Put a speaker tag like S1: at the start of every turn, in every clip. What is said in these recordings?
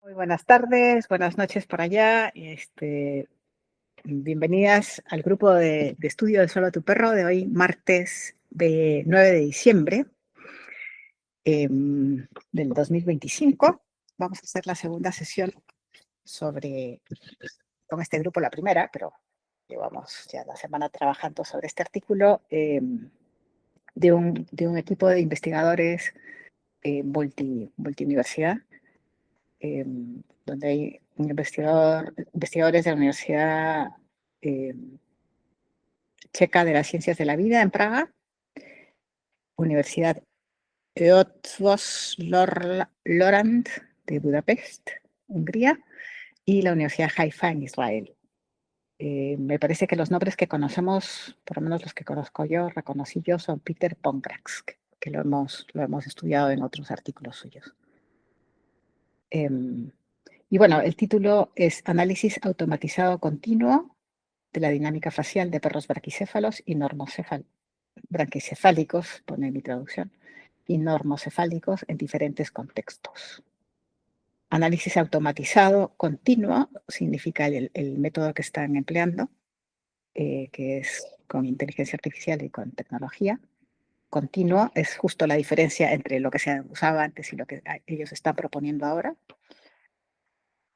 S1: Muy buenas tardes, buenas noches por allá. Bienvenidas al grupo de estudio de Solo tu Perro de hoy, martes de 9 de diciembre del 2025. Vamos a hacer la segunda sesión con este grupo, la primera, pero llevamos ya la semana trabajando sobre este artículo de un equipo de investigadores multiuniversidad, donde hay investigadores de la Universidad Checa de las Ciencias de la Vida en Praga, Universidad Eötvös Loránd de Budapest, Hungría, y la Universidad Haifa en Israel. Me parece que los nombres que conocemos, por lo menos los que conozco yo, reconocí yo, son Peter Pongratz, que lo hemos estudiado en otros artículos suyos. Y bueno, el título es Análisis automatizado continuo de la dinámica facial de perros braquicéfalos y branquicefálicos, pone mi traducción, y normocefálicos en diferentes contextos. Análisis automatizado continuo significa el método que están empleando, que es con inteligencia artificial y con tecnología. Continuo es justo la diferencia entre lo que se usaba antes y lo que ellos están proponiendo ahora.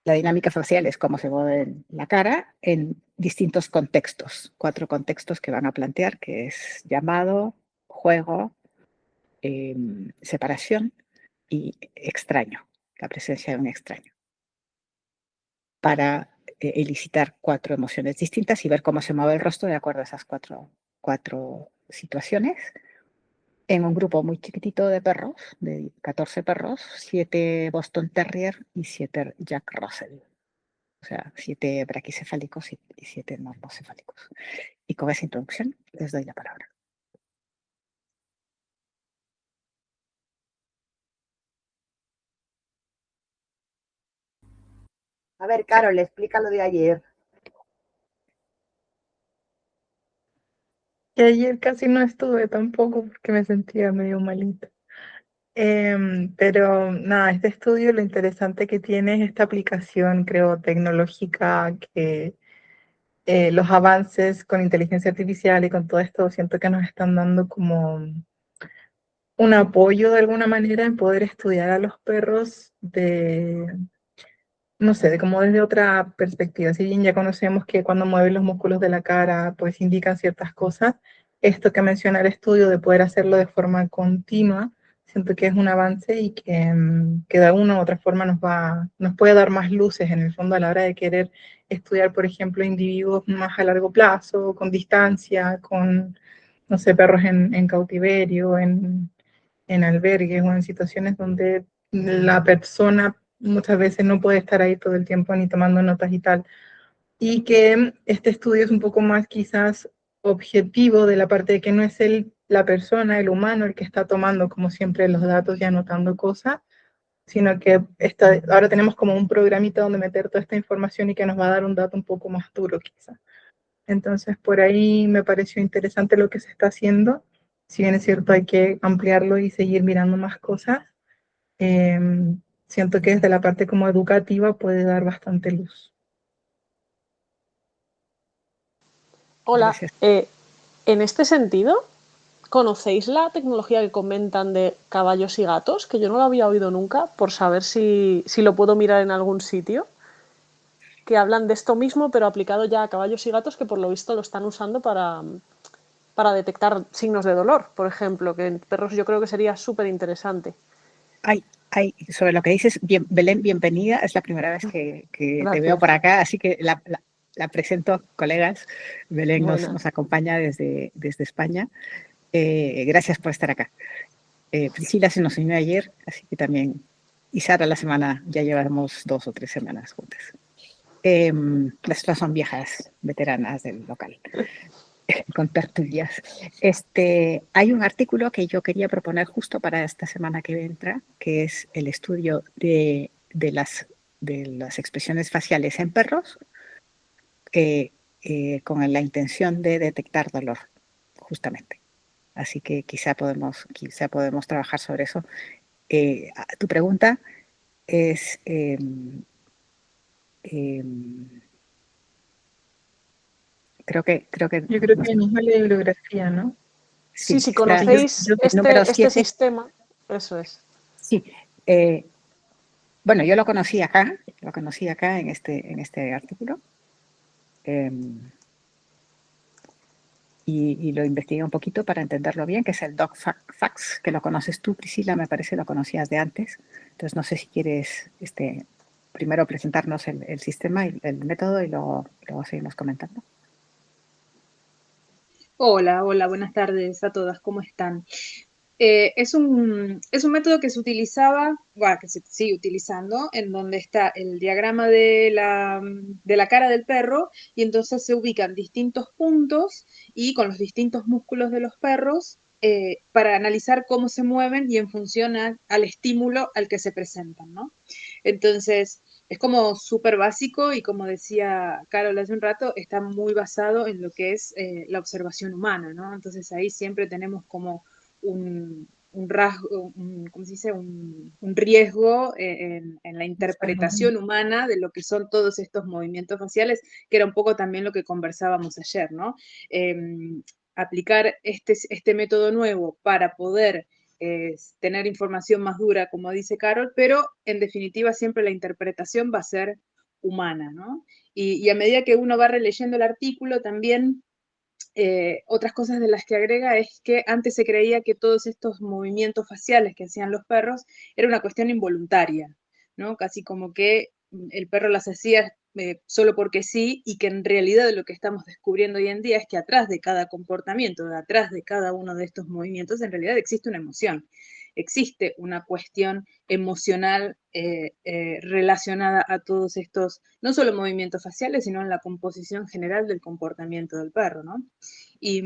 S1: La dinámica facial es cómo se mueve la cara en distintos contextos, 4 contextos que van a plantear, que es llamado, juego, separación y extraño, la presencia de un extraño, para elicitar 4 emociones distintas y ver cómo se mueve el rostro de acuerdo a esas cuatro situaciones, en un grupo muy chiquitito de perros, de 14 perros, 7 Boston Terrier y 7 Jack Russell. O sea, 7 braquicefálicos y 7 normocefálicos. Y con esa introducción les doy la palabra.
S2: A ver, Carol, explica lo de ayer.
S3: Y ayer casi no estuve tampoco porque me sentía medio malita. Pero nada, este estudio lo interesante que tiene es esta aplicación, creo, tecnológica, que los avances con inteligencia artificial y con todo esto siento que nos están dando como un apoyo de alguna manera en poder estudiar a los perros no sé, de como desde otra perspectiva. Si bien ya conocemos que cuando mueven los músculos de la cara, pues indican ciertas cosas, esto que menciona el estudio de poder hacerlo de forma continua, siento que es un avance y que de alguna u otra forma nos puede dar más luces en el fondo a la hora de querer estudiar, por ejemplo, individuos más a largo plazo, con distancia, con, no sé, perros en cautiverio, en albergues o en situaciones donde la persona muchas veces no puede estar ahí todo el tiempo ni tomando notas y tal. Y que este estudio es un poco más quizás objetivo de la parte de que no es la persona, el humano, el que está tomando como siempre los datos y anotando cosas, sino que ahora tenemos como un programita donde meter toda esta información y que nos va a dar un dato un poco más duro quizás. Entonces, por ahí me pareció interesante lo que se está haciendo. Si bien es cierto, hay que ampliarlo y seguir mirando más cosas. Eh, Siento que desde la parte como educativa puede dar bastante luz.
S4: Hola,
S1: Gracias.
S4: en este sentido, ¿conocéis la tecnología que comentan de caballos y gatos? Que yo no lo había oído nunca, por saber si lo puedo mirar en algún sitio. Que hablan de esto mismo, pero aplicado ya a caballos y gatos, que por lo visto lo están usando para detectar signos de dolor, por ejemplo, que en perros yo creo que sería súper interesante.
S1: Sobre lo que dices, Belén, bienvenida. Es la primera vez que te veo
S4: Gracias.
S1: por acá, así que la presento, colegas. Belén nos
S4: Buenas.
S1: acompaña desde España. Gracias por estar acá. Priscila se nos unió ayer, así que también, y Sara la semana, ya llevamos 2 o 3 semanas juntas. Las otras son viejas veteranas del local, con tertulias. Hay un artículo que yo quería proponer justo para esta semana que entra, que es el estudio de las expresiones faciales en perros, con la intención de detectar dolor, justamente. Así que quizá podemos trabajar sobre eso. Tu pregunta, es creo que
S3: Yo creo que misma la bibliografía, ¿no?
S4: Sí,
S1: sí,
S4: si
S1: está
S4: conocéis
S1: el número
S4: este
S1: 7.
S4: sistema, eso es.
S1: Sí, bueno, yo lo conocí acá en este artículo. Y lo investigué un poquito para entenderlo bien, que es el DocFax, que lo conoces tú, Priscila, me parece lo conocías de antes. Entonces, no sé si quieres primero presentarnos el sistema y el método y luego seguimos comentando.
S5: Hola, buenas tardes a todas, ¿cómo están? Es un método que se utilizaba, bueno, que se sigue utilizando, en donde está el diagrama de la cara del perro, y entonces se ubican distintos puntos y con los distintos músculos de los perros para analizar cómo se mueven y en función al estímulo al que se presentan, ¿no? Entonces, es como súper básico y como decía Carol hace un rato, está muy basado en lo que es la observación humana, ¿no? Entonces ahí siempre tenemos como un rasgo, ¿cómo se dice? Un riesgo en la interpretación humana de lo que son todos estos movimientos faciales, que era un poco también lo que conversábamos ayer, ¿no? Aplicar este método nuevo para poder tener información más dura, como dice Carol, pero en definitiva siempre la interpretación va a ser humana, ¿no? Y a medida que uno va releyendo el artículo también otras cosas de las que agrega es que antes se creía que todos estos movimientos faciales que hacían los perros era una cuestión involuntaria, ¿no? Casi como que el perro las hacía solo porque sí, y que en realidad lo que estamos descubriendo hoy en día es que atrás de cada comportamiento, atrás de cada uno de estos movimientos, en realidad existe una emoción, existe una cuestión emocional relacionada a todos estos, no solo movimientos faciales, sino en la composición general del comportamiento del perro, ¿no? Y,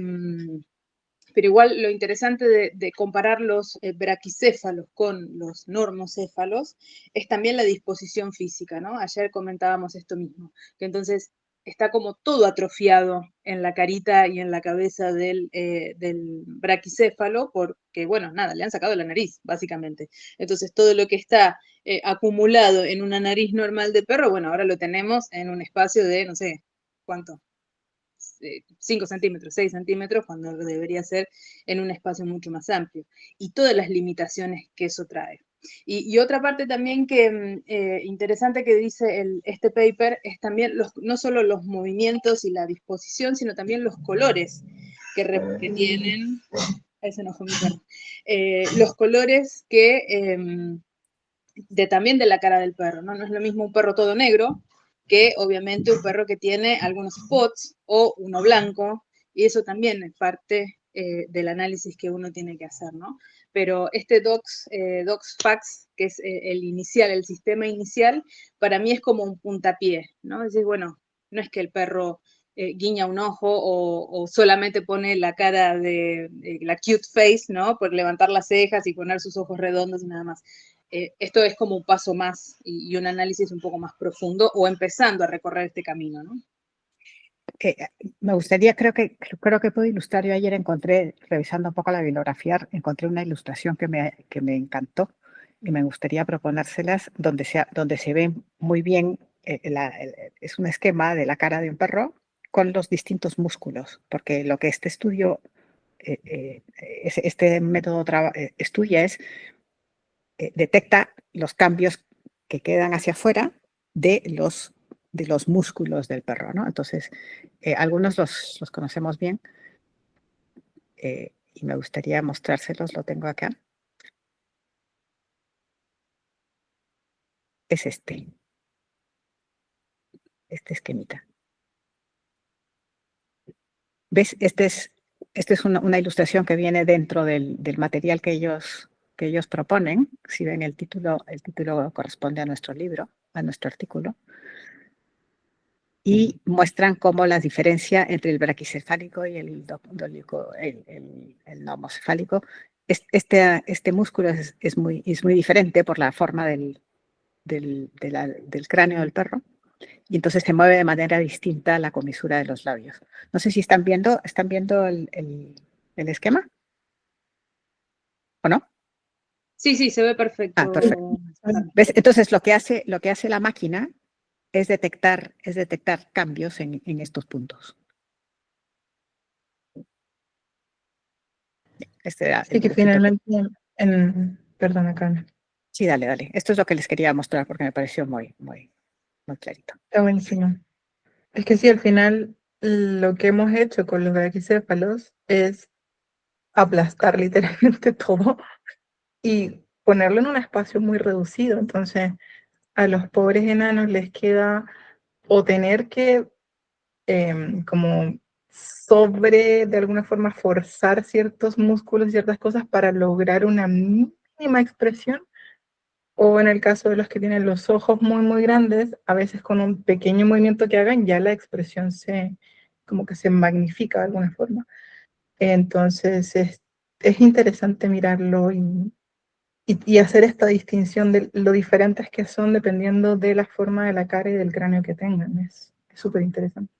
S5: pero igual lo interesante de comparar los braquicéfalos con los normocéfalos es también la disposición física, ¿no? Ayer comentábamos esto mismo, que entonces está como todo atrofiado en la carita y en la cabeza del braquicéfalo porque, bueno, nada, le han sacado la nariz, básicamente. Entonces todo lo que está acumulado en una nariz normal de perro, bueno, ahora lo tenemos en un espacio de, no sé, ¿cuánto? 5 centímetros, 6 centímetros, cuando debería ser en un espacio mucho más amplio. Y todas las limitaciones que eso trae. Y otra parte también que interesante que dice este paper es también no solo los movimientos y la disposición, sino también los colores que tienen. Ahí se enojó mi perro. Los colores que también de la cara del perro, ¿no? No es lo mismo un perro todo negro que obviamente un perro que tiene algunos spots o uno blanco, y eso también es parte del análisis que uno tiene que hacer, ¿no? Pero este DocsFax, que es el inicial, el sistema inicial, para mí es como un puntapié, ¿no? Es decir, bueno, no es que el perro guiña un ojo o solamente pone la cara de la cute face, ¿no? Por levantar las cejas y poner sus ojos redondos y nada más. Esto es como un paso más y un análisis un poco más profundo o empezando a recorrer este camino, ¿no?
S1: Me gustaría, creo que puedo ilustrar. Yo ayer encontré, revisando un poco la bibliografía, encontré una ilustración que me encantó y me gustaría proponérselas donde se ve muy bien, es un esquema de la cara de un perro con los distintos músculos, porque lo que este estudio, este método estudia es, detecta los cambios que quedan hacia afuera de los músculos del perro, ¿no? Entonces, algunos los conocemos bien y me gustaría mostrárselos, lo tengo acá. Es este esquemita. ¿Ves? Esta es una ilustración que viene dentro del material que ellos proponen. Si ven el título corresponde a nuestro libro, a nuestro artículo. Y muestran cómo la diferencia entre el braquicefálico y el normocefálico, este músculo es muy diferente por la forma del cráneo del perro, y entonces se mueve de manera distinta la comisura de los labios. No sé si están viendo el esquema, ¿o no?
S5: Sí, se ve perfecto.
S1: Perfecto. ¿Ves? Entonces, lo que hace la máquina es detectar cambios en estos puntos. Este era
S3: Sí,
S1: el
S3: que
S1: dibujito.
S3: finalmente, perdona, Carmen,
S1: Sí, dale, dale. Esto es lo que les quería mostrar porque me pareció muy, muy, muy clarito.
S3: está buenísimo. Es que sí, al final lo que hemos hecho con los braquicéfalos es aplastar literalmente todo y ponerlo en un espacio muy reducido. Entonces, a los pobres enanos les queda o tener que como de alguna forma, forzar ciertos músculos y ciertas cosas para lograr una mínima expresión, o en el caso de los que tienen los ojos muy, muy grandes, a veces con un pequeño movimiento que hagan, ya la expresión como que se magnifica de alguna forma. Entonces, es interesante mirarlo y hacer esta distinción de lo diferentes que son dependiendo de la forma de la cara y del cráneo que tengan. Es súper interesante.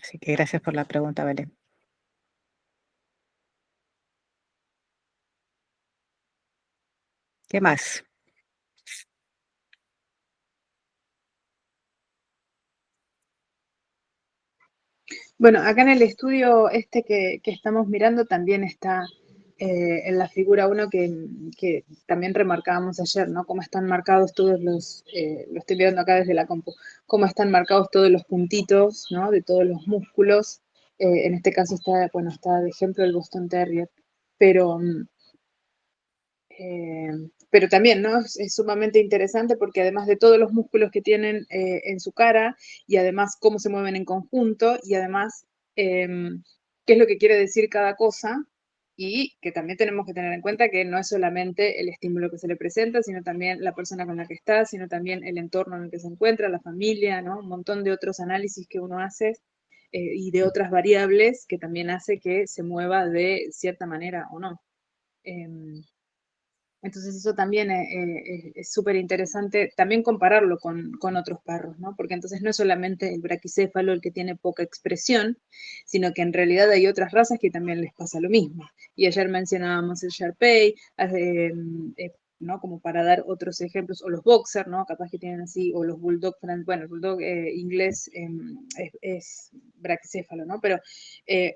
S1: Así que gracias por la pregunta, Belén. ¿Qué más?
S5: Bueno, acá en el estudio este que estamos mirando también está en la figura 1 que también remarcábamos ayer, ¿no? Cómo están marcados todos lo estoy viendo acá desde la compu, cómo están marcados todos los puntitos, ¿no? De todos los músculos. En este caso está, bueno, está de ejemplo el Boston Terrier, pero pero también, ¿no? Es sumamente interesante porque además de todos los músculos que tienen en su cara y además cómo se mueven en conjunto y además qué es lo que quiere decir cada cosa y que también tenemos que tener en cuenta que no es solamente el estímulo que se le presenta, sino también la persona con la que está, sino también el entorno en el que se encuentra, la familia, ¿no? Un montón de otros análisis que uno hace y de otras variables que también hace que se mueva de cierta manera o no. Entonces eso también es súper interesante, también compararlo con otros perros, ¿no? Porque entonces no es solamente el braquicéfalo el que tiene poca expresión, sino que en realidad hay otras razas que también les pasa lo mismo. Y ayer mencionábamos el Shar-Pei, ¿no? Como para dar otros ejemplos, o los boxer, ¿no? Capaz que tienen así, o los bulldog, bueno, el bulldog inglés es braquicéfalo, ¿no? Pero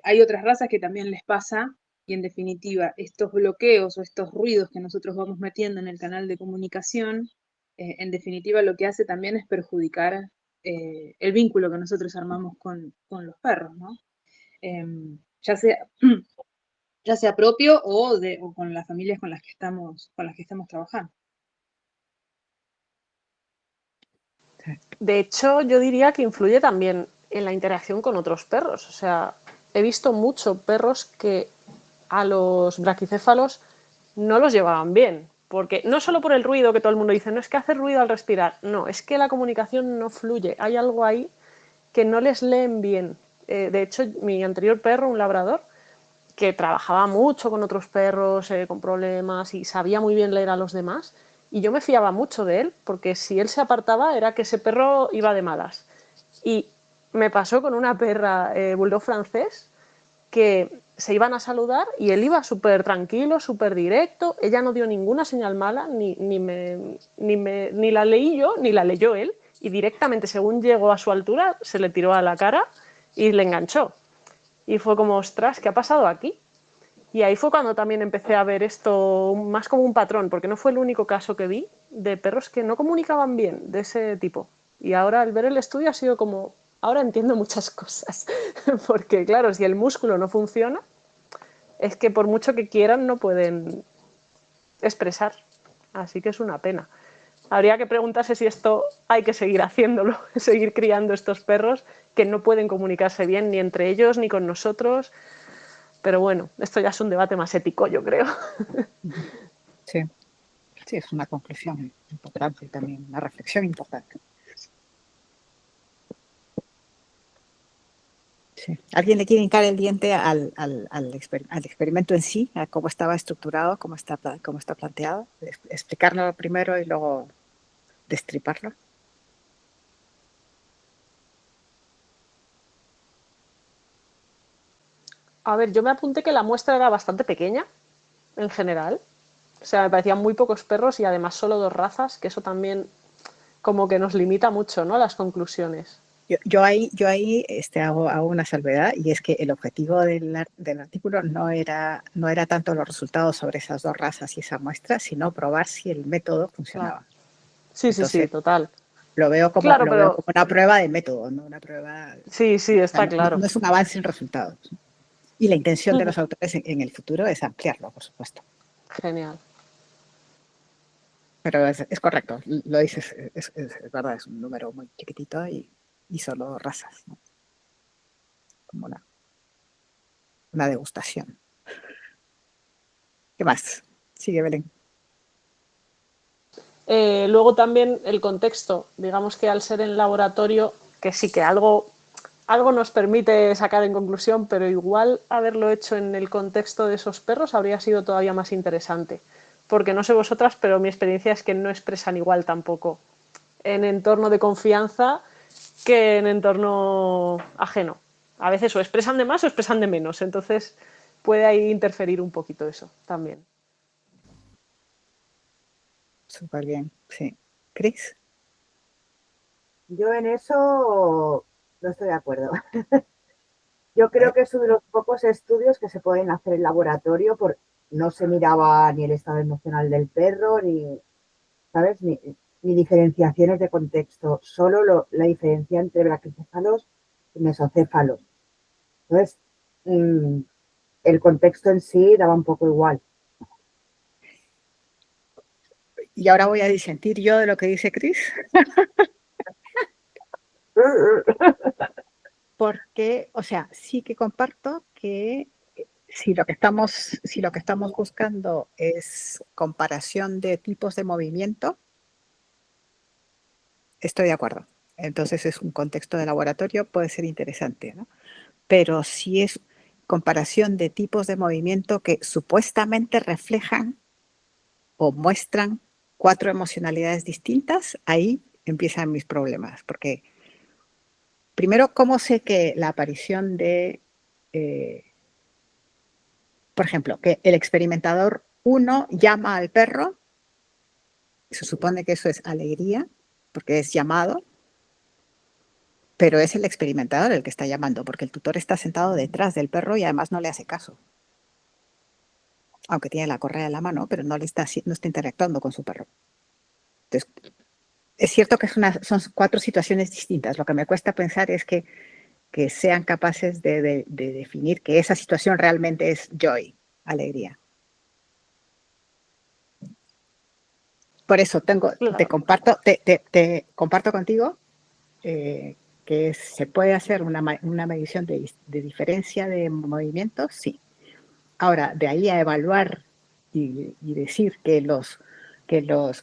S5: hay otras razas que también les pasa y en definitiva, estos bloqueos o estos ruidos que nosotros vamos metiendo en el canal de comunicación, en definitiva lo que hace también es perjudicar el vínculo que nosotros armamos con los perros, ¿no? Ya sea, ya sea propio o con las familias con las que estamos trabajando.
S4: De hecho, yo diría que influye también en la interacción con otros perros. O sea, he visto muchos perros que a los braquicéfalos no los llevaban bien. Porque no solo por el ruido que todo el mundo dice, no es que hace ruido al respirar, no, es que la comunicación no fluye. Hay algo ahí que no les leen bien. De hecho, mi anterior perro, un labrador, que trabajaba mucho con otros perros con problemas y sabía muy bien leer a los demás. Y yo me fiaba mucho de él, porque si él se apartaba era que ese perro iba de malas. Y me pasó con una perra bulldog francés que se iban a saludar y él iba súper tranquilo, súper directo. Ella no dio ninguna señal mala, ni la leí yo, ni la leyó él. Y directamente, según llegó a su altura, se le tiró a la cara y le enganchó. Y fue como, ostras, ¿qué ha pasado aquí? Y ahí fue cuando también empecé a ver esto más como un patrón, porque no fue el único caso que vi de perros que no comunicaban bien de ese tipo. Y ahora al ver el estudio ha sido como, ahora entiendo muchas cosas, porque claro, si el músculo no funciona, es que por mucho que quieran no pueden expresar. Así que es una pena. Habría que preguntarse si esto hay que seguir haciéndolo, seguir criando estos perros que no pueden comunicarse bien ni entre ellos ni con nosotros. Pero bueno, esto ya es un debate más ético, yo creo.
S1: Sí, sí, es una conclusión importante también, una reflexión importante. Sí. ¿Alguien le quiere hincar el diente al experimento en sí, a cómo estaba estructurado, cómo está planteado? Explicarlo primero y luego destriparlo.
S4: A ver, yo me apunté que la muestra era bastante pequeña, en general. O sea, me parecían muy pocos perros y además solo 2 razas, que eso también como que nos limita mucho, ¿no? Las conclusiones.
S1: Yo ahí hago una salvedad y es que el objetivo del artículo no era tanto los resultados sobre esas 2 razas y esa muestra, sino probar si el método
S4: Claro.
S1: funcionaba.
S4: Sí, sí, sí,
S1: Entonces,
S4: total.
S1: lo veo como,
S4: Claro,
S1: lo veo
S4: pero
S1: como una prueba de método, no una prueba,
S4: sí, sí,
S1: o sea,
S4: está claro.
S1: no es un avance en resultados. Y la intención de los autores en el futuro es ampliarlo, por supuesto.
S4: Genial.
S1: Pero es correcto, lo dices, es verdad, es un número muy chiquitito y solo razas, ¿no? Como una degustación. ¿Qué más? Sigue, Belén.
S4: Luego también el contexto, digamos que al ser en laboratorio, que sí que algo nos permite sacar en conclusión, pero igual haberlo hecho en el contexto de esos perros habría sido todavía más interesante. Porque no sé vosotras, pero mi experiencia es que no expresan igual tampoco en entorno de confianza que en entorno ajeno. A veces o expresan de más o expresan de menos, entonces puede ahí interferir un poquito eso también.
S1: Súper bien, sí. ¿Cris?
S2: Yo en eso no estoy de acuerdo. Yo
S1: A
S2: creo
S1: ver,
S2: que es uno de los pocos estudios que se pueden hacer en laboratorio porque no se miraba ni el estado emocional del perro, ni, ¿sabes? Ni diferenciaciones de contexto, solo la diferencia entre braquicéfalos y mesocéfalos. Entonces, mm, el contexto en sí daba un poco igual.
S1: y ahora voy a disentir yo de lo que dice Cris, porque, o sea, sí que comparto que si lo que estamos buscando es comparación de tipos de movimiento, estoy de acuerdo. Entonces es un contexto de laboratorio, puede ser interesante, ¿no? Pero si es comparación de tipos de movimiento que supuestamente reflejan o muestran 4 emocionalidades distintas, ahí empiezan mis problemas, porque primero, ¿cómo sé que la aparición eh, por ejemplo, que el experimentador 1 llama al perro? Se supone que eso es alegría, porque es llamado, pero es el experimentador el que está llamando, porque el tutor está sentado detrás del perro y además no le hace caso. Aunque tiene la correa en la mano, pero no está interactuando con su perro. Entonces, es cierto que son 4 situaciones distintas. Lo que me cuesta pensar es que sean capaces de definir que esa situación realmente es joy, alegría. Por eso te
S4: Claro.
S1: comparto contigo que se puede hacer una medición de diferencia de movimientos, sí. Ahora, de ahí a evaluar y decir que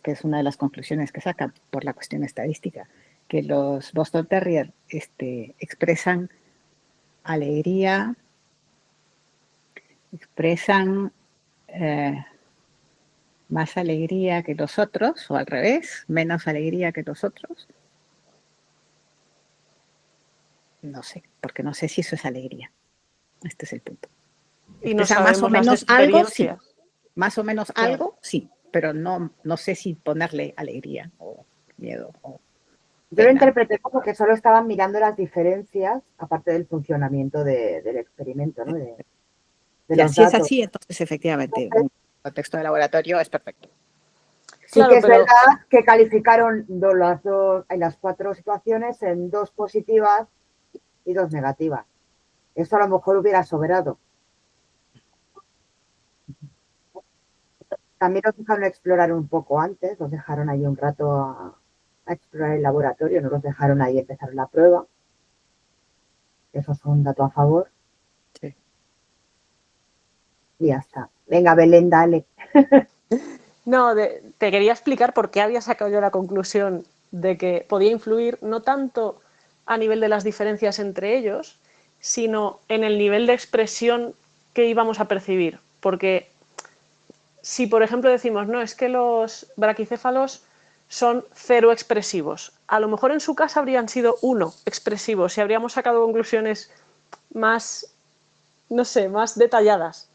S1: es una de las conclusiones que sacan por la cuestión estadística, que los Boston Terrier expresan alegría, expresan más alegría que los otros, o al revés, menos alegría que los otros. No sé, porque no sé si eso es alegría. Este es el punto.
S4: Y no
S1: Expresan más o
S4: sabemos las
S1: menos algo, sí.
S4: experiencias.
S1: Más o menos
S4: Claro.
S1: algo, sí. Pero no sé si ponerle alegría o miedo o
S2: Yo lo
S1: pena.
S2: interpreté como que solo estaban mirando las diferencias, aparte del funcionamiento del experimento, ¿no? De
S1: Ya,
S2: los
S1: si es
S2: datos.
S1: así, entonces efectivamente un contexto de laboratorio es perfecto.
S2: Sí que
S4: Claro,
S2: es
S4: pero
S2: verdad que calificaron las 4 situaciones en 2 positivas y 2 negativas. Eso a lo mejor hubiera sobrado. También los dejaron explorar un poco antes, los dejaron ahí un rato a explorar el laboratorio, no los dejaron ahí empezar la prueba. Eso es un dato a favor.
S1: Sí.
S2: Y ya está. Venga, Belén, dale.
S4: no, te quería explicar por qué había sacado yo la conclusión de que podía influir no tanto a nivel de las diferencias entre ellos, sino en el nivel de expresión que íbamos a percibir. Porque si, por ejemplo, decimos, no, es que los braquicéfalos son 0 expresivos, a lo mejor en su casa habrían sido 1 expresivos y habríamos sacado conclusiones más no sé, más detalladas.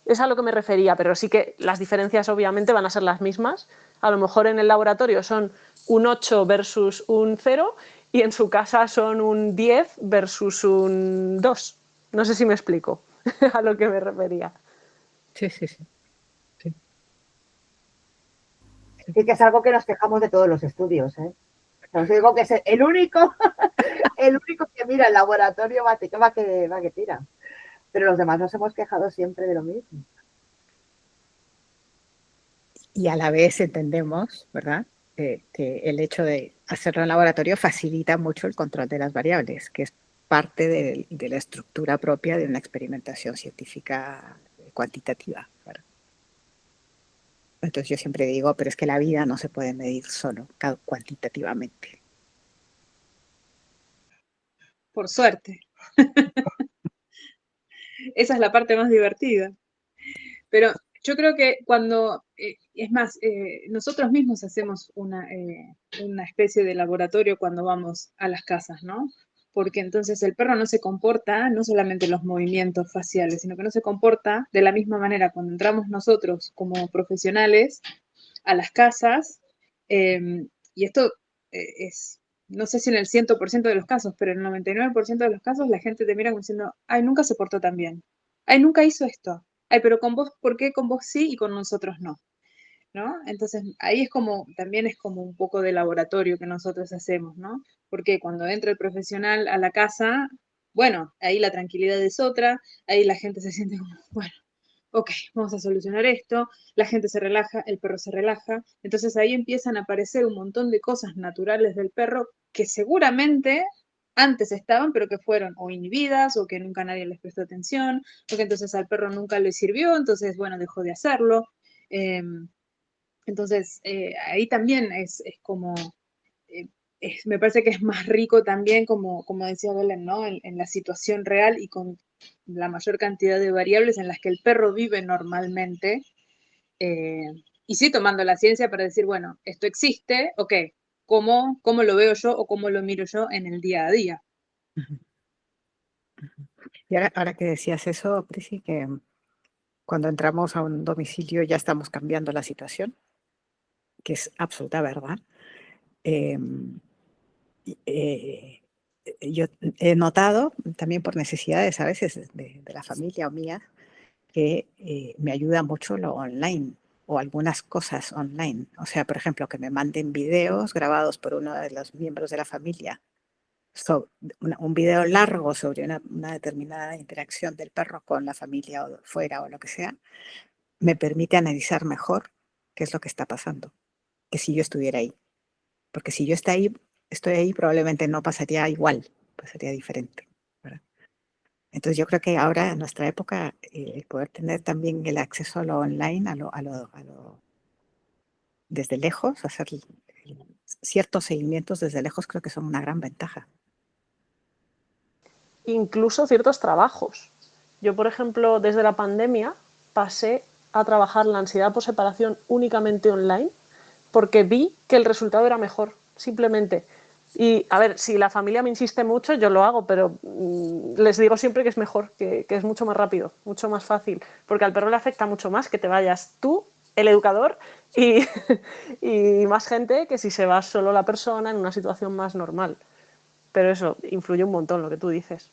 S4: Es a lo que me refería, pero sí que las diferencias obviamente van a ser las mismas. A lo mejor en el laboratorio son un 8 versus un 0 y en su casa son un 10 versus un 2. No sé si me explico a lo que me refería.
S1: Sí, sí, sí.
S2: Sí que es algo que nos quejamos de todos los estudios, ¿eh? Os digo que es el único, el único que mira el laboratorio va que tira. Pero los demás nos hemos quejado siempre de lo mismo.
S1: Y a la vez entendemos, ¿verdad? Que el hecho de hacerlo en laboratorio facilita mucho el control de las variables, que es parte de la estructura propia de una experimentación científica cuantitativa, ¿verdad? Entonces yo siempre digo, pero es que la vida no se puede medir solo cuantitativamente.
S5: Por suerte. Esa es la parte más divertida. Pero yo creo que cuando, es más, nosotros mismos hacemos una especie de laboratorio cuando vamos a las casas, ¿no? Porque entonces el perro no se comporta, no solamente los movimientos faciales, sino que no se comporta de la misma manera cuando entramos nosotros como profesionales a las casas, y esto es, no sé si en el 100% de los casos, pero en el 99% de los casos la gente te mira como diciendo, ay, nunca se portó tan bien, ay, nunca hizo esto, ay, pero con vos, ¿por qué con vos sí y con nosotros no? ¿No? Entonces ahí es como, también es como un poco de laboratorio que nosotros hacemos, ¿no? Porque cuando entra el profesional a la casa, bueno, ahí la tranquilidad es otra, ahí la gente se siente como, bueno, ok, vamos a solucionar esto, la gente se relaja, el perro se relaja, entonces ahí empiezan a aparecer un montón de cosas naturales del perro que seguramente antes estaban, pero que fueron o inhibidas o que nunca nadie les prestó atención, o que entonces al perro nunca le sirvió, entonces, bueno, dejó de hacerlo. Entonces, ahí también es como, eh, me parece que es más rico también, como decía Belén, ¿no? En la situación real y con la mayor cantidad de variables en las que el perro vive normalmente. eh, y sí tomando la ciencia para decir, bueno, esto existe, ok, ¿cómo lo veo yo o cómo lo miro yo en el día a día?
S1: Y ahora que decías eso, Prisi, que cuando entramos a un domicilio ya estamos cambiando la situación, que es absoluta verdad. Eh, eh, yo he notado, también por necesidades a veces de la familia o mía, que me ayuda mucho lo online o algunas cosas online. O sea, por ejemplo, que me manden videos grabados por uno de los miembros de la familia, un video largo sobre una determinada interacción del perro con la familia o fuera o lo que sea, me permite analizar mejor qué es lo que está pasando, que si yo estuviera ahí. Porque si yo estoy ahí, probablemente no pasaría igual, pasaría diferente, ¿verdad? Entonces yo creo que ahora en nuestra época el poder tener también el acceso a lo online, desde lejos, hacer ciertos seguimientos desde lejos, creo que son una gran ventaja.
S4: Incluso ciertos trabajos. Yo, por ejemplo, desde la pandemia pasé a trabajar la ansiedad por separación únicamente online porque vi que el resultado era mejor, simplemente. Y a ver, si la familia me insiste mucho, yo lo hago, pero les digo siempre que es mejor, que es mucho más rápido, mucho más fácil, porque al perro le afecta mucho más que te vayas tú, el educador, y, y más gente que si se va solo la persona en una situación más normal. Pero eso influye un montón lo que tú dices.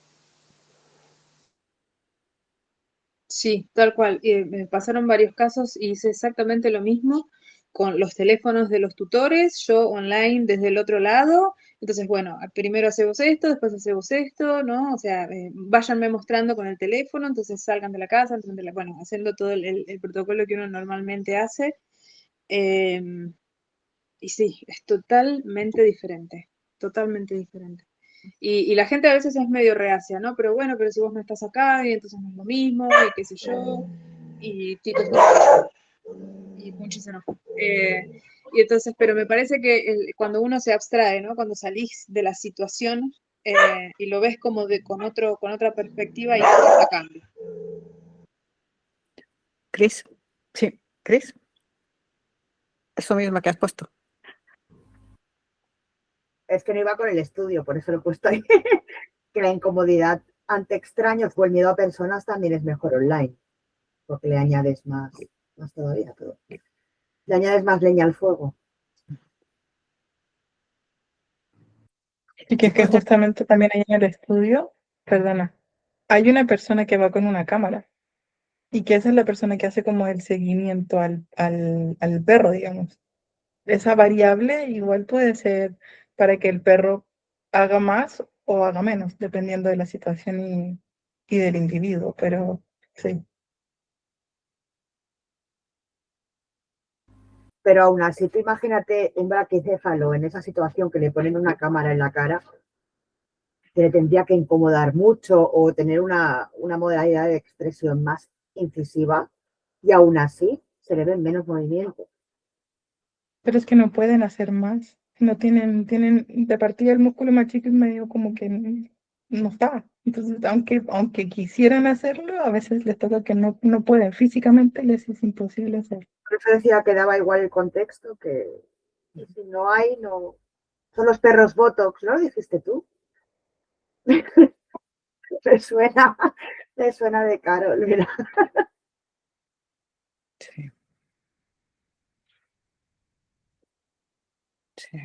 S5: Sí, tal cual. Me pasaron varios casos y hice exactamente lo mismo con los teléfonos de los tutores, yo online desde el otro lado. Entonces, bueno, primero hacemos esto, después hacemos esto, ¿no? O sea, váyanme mostrando con el teléfono, entonces salgan de la casa, bueno, haciendo todo el protocolo que uno normalmente hace. Em, y sí, es totalmente diferente, totalmente diferente. Y la gente a veces es medio reacia, ¿no? Pero bueno, pero si vos no estás acá, y entonces no es lo mismo, y qué sé yo, y Tito y Punchi se enojó. Y entonces, pero me parece que cuando uno se abstrae, ¿no? Cuando salís de la situación y lo ves como con otra perspectiva, y todo cambia.
S1: Cris, sí, Cris, eso mismo que has puesto.
S2: Es que no iba con el estudio, por eso lo he puesto ahí. Que la incomodidad ante extraños o el miedo a personas también es mejor online, porque le añades más todavía, pero le añades más leña al fuego.
S3: Y que es que justamente también ahí en el estudio, perdona, hay una persona que va con una cámara y que esa es la persona que hace como el seguimiento al perro, digamos. Esa variable igual puede ser para que el perro haga más o haga menos, dependiendo de la situación y del individuo, pero sí.
S2: Pero aún así, tú imagínate un braquicéfalo en esa situación que le ponen una cámara en la cara, que le tendría que incomodar mucho o tener una modalidad de expresión más incisiva y aún así se le ven menos movimientos.
S3: Pero es que no pueden hacer más. No tienen de partida el músculo más chico y medio como que no está. Entonces, aunque quisieran hacerlo, a veces les toca que no pueden. Físicamente les es imposible hacerlo.
S2: Por eso decía que daba igual el contexto, que si no hay, no. Son los perros Botox, ¿no? Dijiste tú. Me suena de Carol, mira.
S1: Sí. Sí.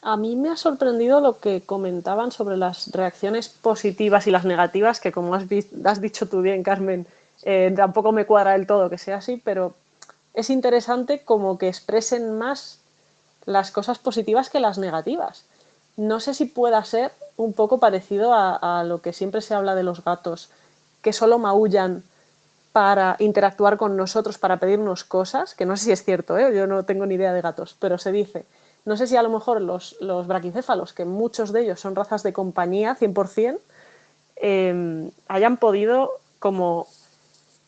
S4: A mí me ha sorprendido lo que comentaban sobre las reacciones positivas y las negativas, que como has dicho tú bien, Carmen, tampoco me cuadra del todo que sea así, pero es interesante como que expresen más las cosas positivas que las negativas. No sé si pueda ser un poco parecido a lo que siempre se habla de los gatos, que solo maullan para interactuar con nosotros, para pedirnos cosas, que no sé si es cierto, ¿eh? Yo no tengo ni idea de gatos, pero se dice. No sé si a lo mejor los braquicéfalos, que muchos de ellos son razas de compañía 100%, hayan podido como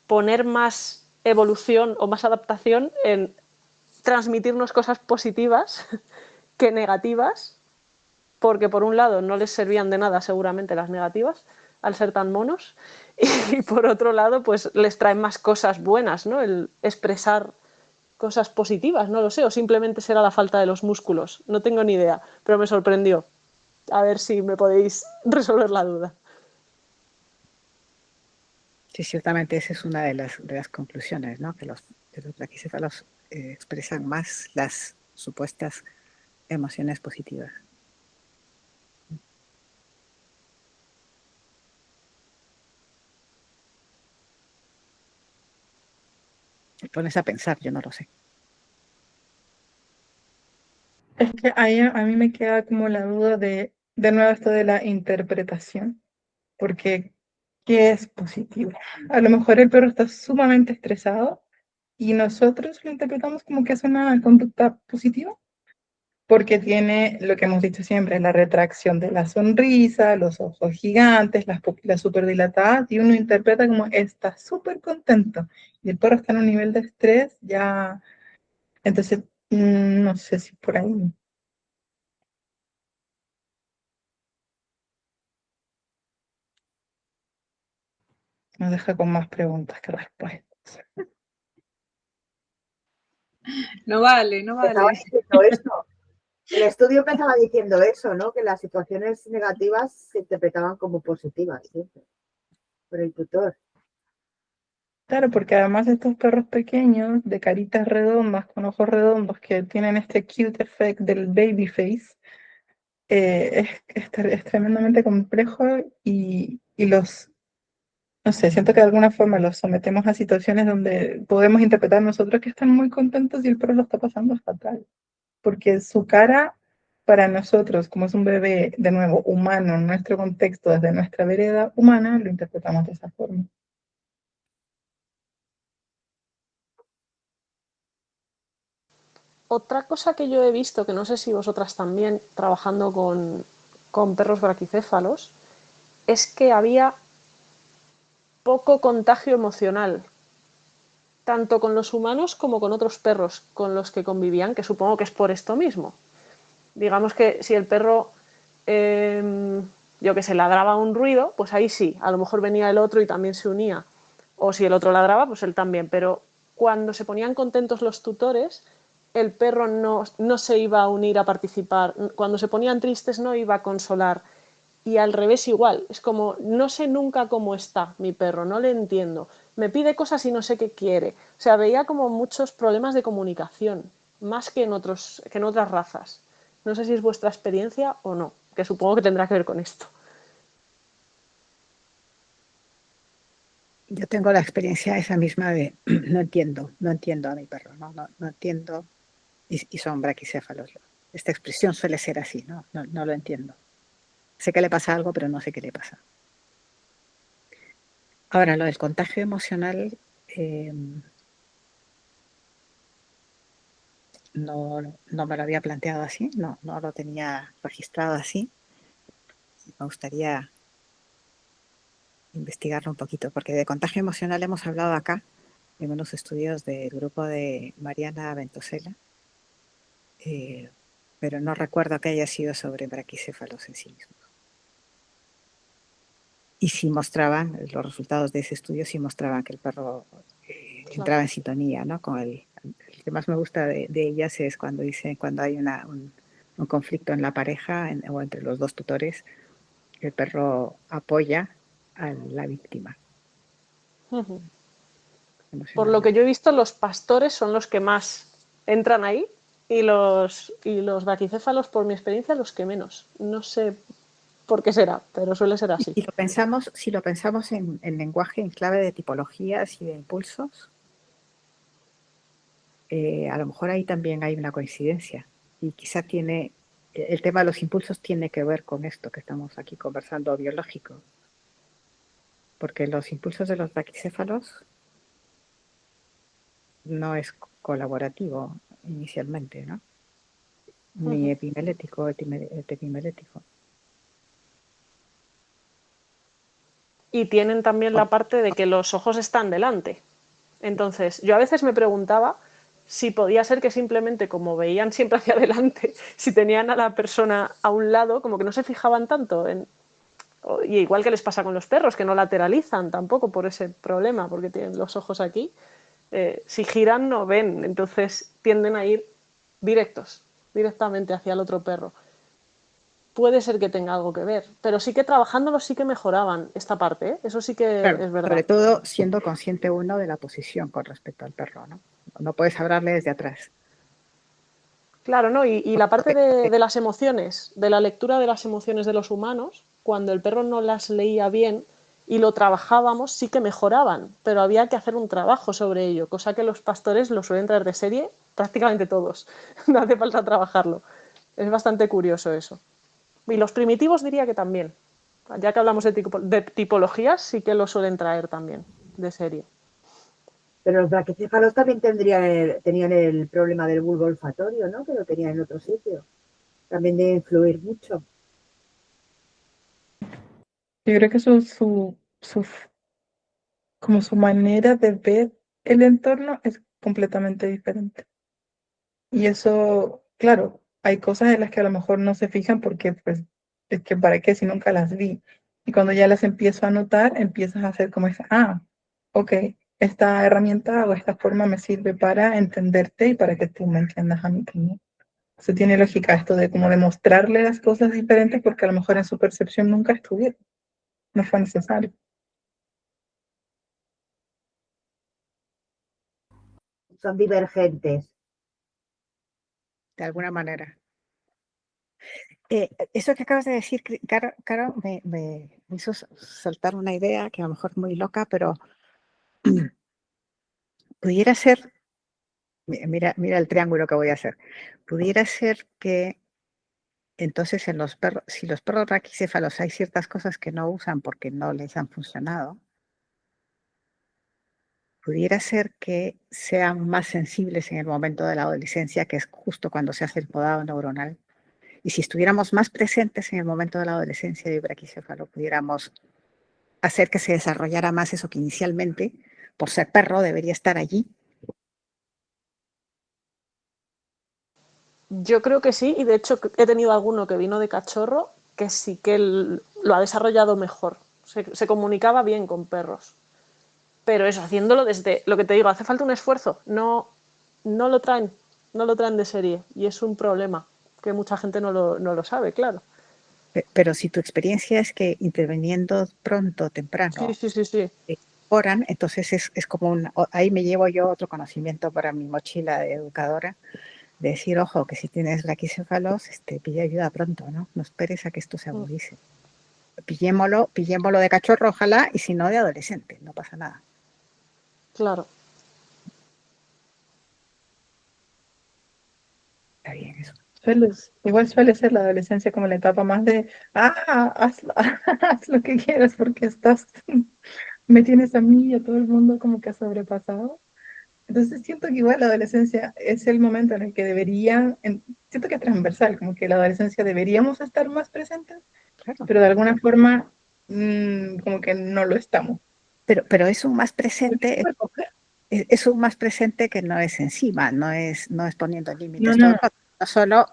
S4: poner más evolución o más adaptación en transmitirnos cosas positivas que negativas, porque por un lado no les servían de nada seguramente las negativas, al ser tan monos, y por otro lado pues les traen más cosas buenas, ¿no? El expresar cosas positivas, no lo sé, o simplemente será la falta de los músculos, no tengo ni idea, pero me sorprendió. A ver si me podéis resolver la duda.
S1: Sí, ciertamente esa es una de las conclusiones, ¿no? Que los braquicéfalos expresan más las supuestas emociones positivas. Te pones a pensar, yo no lo sé.
S3: Es que ahí a mí me queda como la duda de nuevo esto de la interpretación, porque ¿qué es positivo? A lo mejor el perro está sumamente estresado y nosotros lo interpretamos como que es una conducta positiva, porque tiene lo que hemos dicho siempre, la retracción de la sonrisa, los ojos gigantes, las pupilas súper dilatadas, y uno interpreta como está súper contento, y el perro está en un nivel de estrés ya, entonces no sé si por ahí. Nos deja con más preguntas que respuestas.
S5: No vale, no
S2: Empezaba
S5: vale.
S2: diciendo esto. El estudio empezaba diciendo eso, ¿no? Que las situaciones negativas se interpretaban como positivas, siempre, por el tutor.
S3: Claro, porque además estos perros pequeños, de caritas redondas, con ojos redondos, que tienen este cute effect del baby face, es tremendamente complejo y los, no sé, siento que de alguna forma los sometemos a situaciones donde podemos interpretar nosotros que están muy contentos y el perro lo está pasando fatal, porque su cara para nosotros, como es un bebé, de nuevo, humano, en nuestro contexto, desde nuestra vereda humana, lo interpretamos de esa forma.
S4: Otra cosa que yo he visto, que no sé si vosotras también, trabajando con perros braquicéfalos, es que había poco contagio emocional, tanto con los humanos como con otros perros con los que convivían, que supongo que es por esto mismo. Digamos que si el perro, yo que sé, ladraba un ruido, pues ahí sí, a lo mejor venía el otro y también se unía. O si el otro ladraba, pues él también. Pero cuando se ponían contentos los tutores, el perro no se iba a unir a participar. Cuando se ponían tristes no iba a consolar. Y al revés igual. Es como, no sé nunca cómo está mi perro, no le entiendo. Me pide cosas y no sé qué quiere. O sea, veía como muchos problemas de comunicación, más que en otras razas. No sé si es vuestra experiencia o no, que supongo que tendrá que ver con esto.
S1: Yo tengo la experiencia esa misma de no entiendo a mi perro, no entiendo, y son braquicéfalos. Esta expresión suele ser así, no lo entiendo. Sé que le pasa algo, pero no sé qué le pasa. Ahora, lo del contagio emocional, no me lo había planteado así, no lo tenía registrado así. Me gustaría investigarlo un poquito, porque de contagio emocional hemos hablado acá, en unos estudios del grupo de Mariana Ventosela, pero no recuerdo que haya sido sobre braquicéfalos en sí mismos. Y sí mostraban, los resultados de ese estudio sí mostraban que el perro entraba en sintonía, ¿no? Con el que más me gusta de ellas es cuando dice, cuando hay un conflicto en la pareja o entre los dos tutores, el perro apoya a la víctima.
S4: Por lo que yo he visto, los pastores son los que más entran ahí y los braquicéfalos, por mi experiencia, los que menos. No sé por qué será, pero suele ser así.
S1: Si lo pensamos en lenguaje, en clave de tipologías y de impulsos, a lo mejor ahí también hay una coincidencia. Y quizá el tema de los impulsos tiene que ver con esto que estamos aquí conversando, biológico. Porque los impulsos de los braquicéfalos no es colaborativo inicialmente, ¿no? Ni epimelético, epimelético.
S4: Y tienen también la parte de que los ojos están delante. Entonces, yo a veces me preguntaba si podía ser que simplemente, como veían siempre hacia adelante, si tenían a la persona a un lado, como que no se fijaban tanto en... Y igual que les pasa con los perros, que no lateralizan tampoco por ese problema, porque tienen los ojos aquí. Si giran no ven, entonces tienden a ir directamente hacia el otro perro. Puede ser que tenga algo que ver, pero sí que trabajándolo sí que mejoraban esta parte, ¿eh? Eso sí que
S1: Claro,
S4: es verdad.
S1: sobre todo siendo consciente uno de la posición con respecto al perro, ¿no? No puedes hablarle desde atrás.
S4: Claro, ¿no? Y la parte de las emociones, de la lectura de las emociones de los humanos, cuando el perro no las leía bien y lo trabajábamos, sí que mejoraban, pero había que hacer un trabajo sobre ello, cosa que los pastores lo suelen traer de serie prácticamente todos. No hace falta trabajarlo. Es bastante curioso eso. Y los primitivos diría que también. Ya que hablamos de tipologías, sí que lo suelen traer también de serie.
S2: Pero los braquicéfalos también tenían el problema del bulbo olfatorio, ¿no? Que lo tenían en otro sitio. También debe influir mucho.
S3: Yo creo que como su manera de ver el entorno es completamente diferente. Y eso, claro, hay cosas en las que a lo mejor no se fijan porque, pues, es que para qué si nunca las vi. Y cuando ya las empiezo a notar, empiezas a hacer como esa, ok, esta herramienta o esta forma me sirve para entenderte y para que tú me entiendas a mí también. Se tiene lógica esto de como demostrarle las cosas diferentes porque a lo mejor en su percepción nunca estuvieron, no fue necesario.
S2: Son divergentes.
S1: De alguna manera. Eso que acabas de decir, Caro, me hizo saltar una idea que a lo mejor es muy loca, pero pudiera ser, mira el triángulo que voy a hacer, pudiera ser que entonces en los perros, si los perros braquicéfalos hay ciertas cosas que no usan porque no les han funcionado, pudiera ser que sean más sensibles en el momento de la adolescencia, que es justo cuando se hace el podado neuronal. Y si estuviéramos más presentes en el momento de la adolescencia de braquicéfalo, pudiéramos hacer que se desarrollara más eso que inicialmente, por ser perro, debería estar allí.
S4: Yo creo que sí, y de hecho he tenido alguno que vino de cachorro que sí que lo ha desarrollado mejor. Se comunicaba bien con perros. Pero eso, haciéndolo desde lo que te digo, hace falta un esfuerzo. No lo traen. no lo traen de serie y es un problema que mucha gente no lo sabe, claro.
S1: Pero si tu experiencia es que interviniendo pronto,
S4: Sí,
S1: temprano,
S4: sí, sí, sí.
S1: mejoran, entonces es como ahí me llevo yo otro conocimiento para mi mochila de educadora, de decir, ojo, que si tienes braquicéfalos, pilla ayuda pronto, ¿no? No esperes a que esto se agudice. Pillémoslo de cachorro, ojalá, y si no, de adolescente, no pasa nada.
S4: Claro.
S1: Está bien eso.
S3: Igual suele ser la adolescencia como la etapa más de, haz lo que quieras porque me tienes a mí y a todo el mundo como que ha sobrepasado. Entonces siento que igual la adolescencia es el momento en el que siento que es transversal, como que la adolescencia deberíamos estar más presentes,
S1: Claro.
S3: pero de alguna forma como que no lo estamos.
S1: Pero es un más presente, es un más presente que no es encima, no es poniendo límites todo el rato,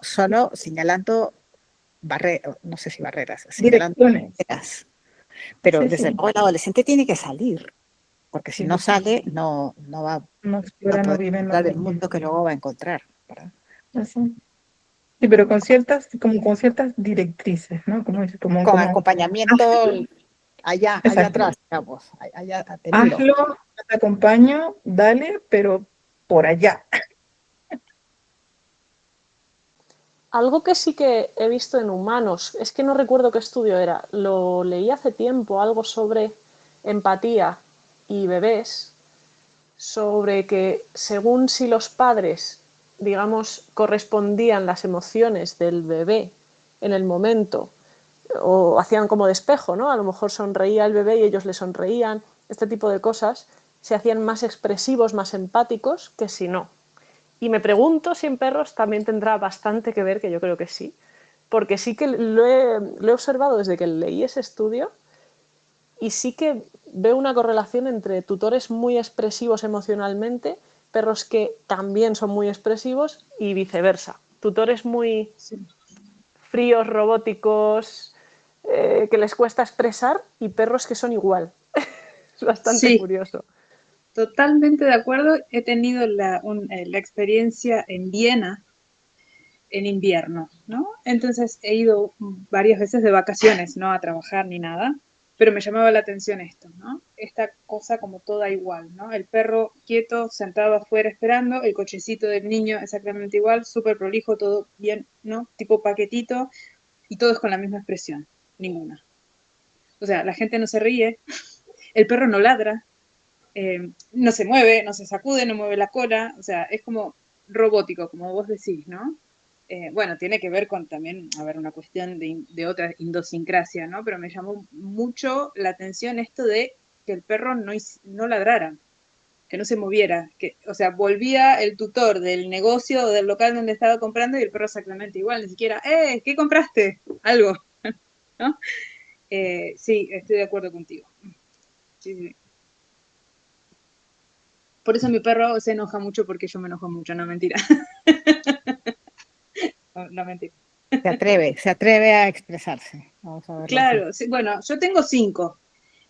S1: solo señalando no sé si barreras, señalando
S3: direcciones.
S1: barreras. Pero
S3: Sí,
S1: desde
S3: sí.
S1: luego el adolescente tiene que salir, porque si
S3: Sí,
S1: no
S3: sí, sí.
S1: sale, no va
S3: No
S1: a
S3: explora, no
S1: poder
S3: vive, no
S1: encontrar el
S3: vive.
S1: mundo que luego va a encontrar, ¿verdad?
S3: Así. Sí, pero con ciertas directrices, ¿no?
S1: Con acompañamiento allá
S3: exacto.
S1: atrás, digamos, allá del hilo.
S3: Hazlo, te acompaño, dale, pero por allá.
S4: Algo que sí que he visto en humanos, es que no recuerdo qué estudio era, lo leí hace tiempo, algo sobre empatía y bebés, sobre que según si los padres, digamos, correspondían las emociones del bebé en el momento o hacían como de espejo, ¿no? A lo mejor sonreía el bebé y ellos le sonreían, este tipo de cosas, se hacían más expresivos, más empáticos que si no. Y me pregunto si en perros también tendrá bastante que ver, que yo creo que sí, porque sí que lo he observado desde que leí ese estudio y sí que veo una correlación entre tutores muy expresivos emocionalmente, perros que también son muy expresivos y viceversa. Tutores muy fríos, robóticos, que les cuesta expresar y perros que son igual. Es bastante curioso.
S5: Totalmente de acuerdo. He tenido la experiencia en Viena en invierno, ¿no? Entonces he ido varias veces de vacaciones, no a trabajar ni nada, pero me llamaba la atención esto, ¿no? Esta cosa como toda igual, ¿no? El perro quieto, sentado afuera esperando, el cochecito del niño exactamente igual, súper prolijo, todo bien, ¿no? Tipo paquetito, y todos con la misma expresión, ninguna. O sea, la gente no se ríe, el perro no ladra, no se mueve, no se sacude, no mueve la cola, o sea, es como robótico, como vos decís, ¿no? Bueno, tiene que ver con también, a ver, una cuestión de otra idiosincrasia, ¿no? Pero me llamó mucho la atención esto de que el perro no ladrara, que no se moviera, que, o sea, volvía el tutor del negocio o del local donde estaba comprando y el perro exactamente igual, ni siquiera, ¿qué compraste? Algo, ¿no? Sí, estoy de acuerdo contigo. Sí, sí. Por eso mi perro se enoja mucho porque yo me enojo mucho, no mentira. No mentira.
S1: Se atreve a expresarse. Vamos a verlo
S5: Claro,
S1: así.
S5: sí, bueno, yo tengo 5.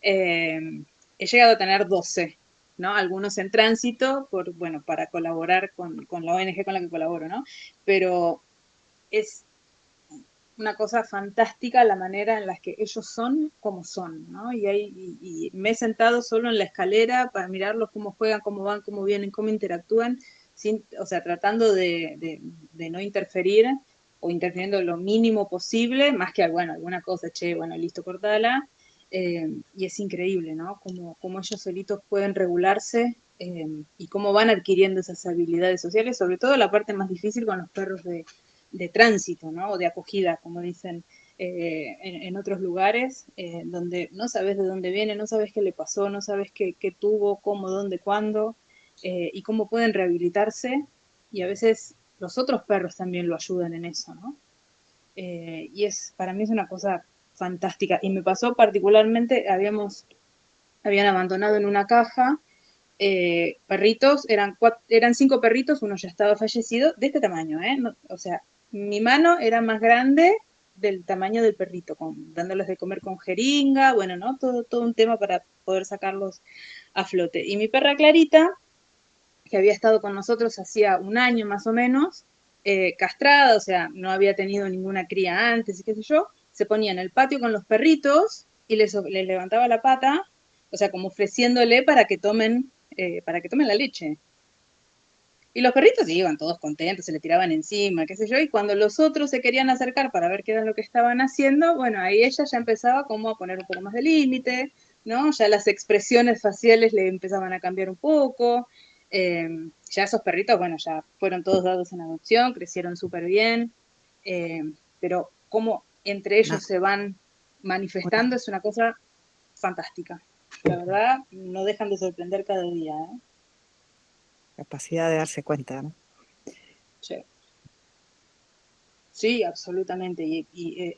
S5: He llegado a tener 12, ¿no? Algunos en tránsito, bueno, para colaborar con la ONG con la que colaboro, ¿no? Pero es una cosa fantástica la manera en la que ellos son como son, ¿no? Y me he sentado solo en la escalera para mirarlos cómo juegan, cómo van, cómo vienen, cómo interactúan, o sea, tratando de no interferir o interfiriendo lo mínimo posible, más que, bueno, alguna cosa, bueno, listo, cortala. Y es increíble, ¿no? Cómo ellos solitos pueden regularse y cómo van adquiriendo esas habilidades sociales, sobre todo la parte más difícil con los perros de tránsito, ¿no? O de acogida, como dicen en otros lugares, donde no sabes de dónde viene, no sabes qué le pasó, no sabes qué tuvo, cómo, dónde, cuándo, y cómo pueden rehabilitarse, y a veces los otros perros también lo ayudan en eso, ¿no? Y para mí es una cosa fantástica, y me pasó particularmente, habían abandonado en una caja perritos, eran 5 perritos, uno ya estaba fallecido, de este tamaño, no, o sea, mi mano era más grande del tamaño del perrito, dándoles de comer con jeringa, bueno, ¿no? Todo un tema para poder sacarlos a flote. Y mi perra Clarita, que había estado con nosotros hacía un año más o menos, castrada, o sea, no había tenido ninguna cría antes y qué sé yo, se ponía en el patio con los perritos y les levantaba la pata, o sea, como ofreciéndole para que tomen la leche. Y los perritos iban todos contentos, se le tiraban encima, qué sé yo, y cuando los otros se querían acercar para ver qué era lo que estaban haciendo, bueno, ahí ella ya empezaba como a poner un poco más de límite, ¿no? Ya las expresiones faciales le empezaban a cambiar un poco. Ya esos perritos, bueno, ya fueron todos dados en adopción, crecieron súper bien, pero cómo entre ellos se van manifestando es una cosa fantástica. La verdad, no dejan de sorprender cada día, ¿eh?
S1: Capacidad de darse cuenta, ¿no?
S5: Sí. Sí, absolutamente. Y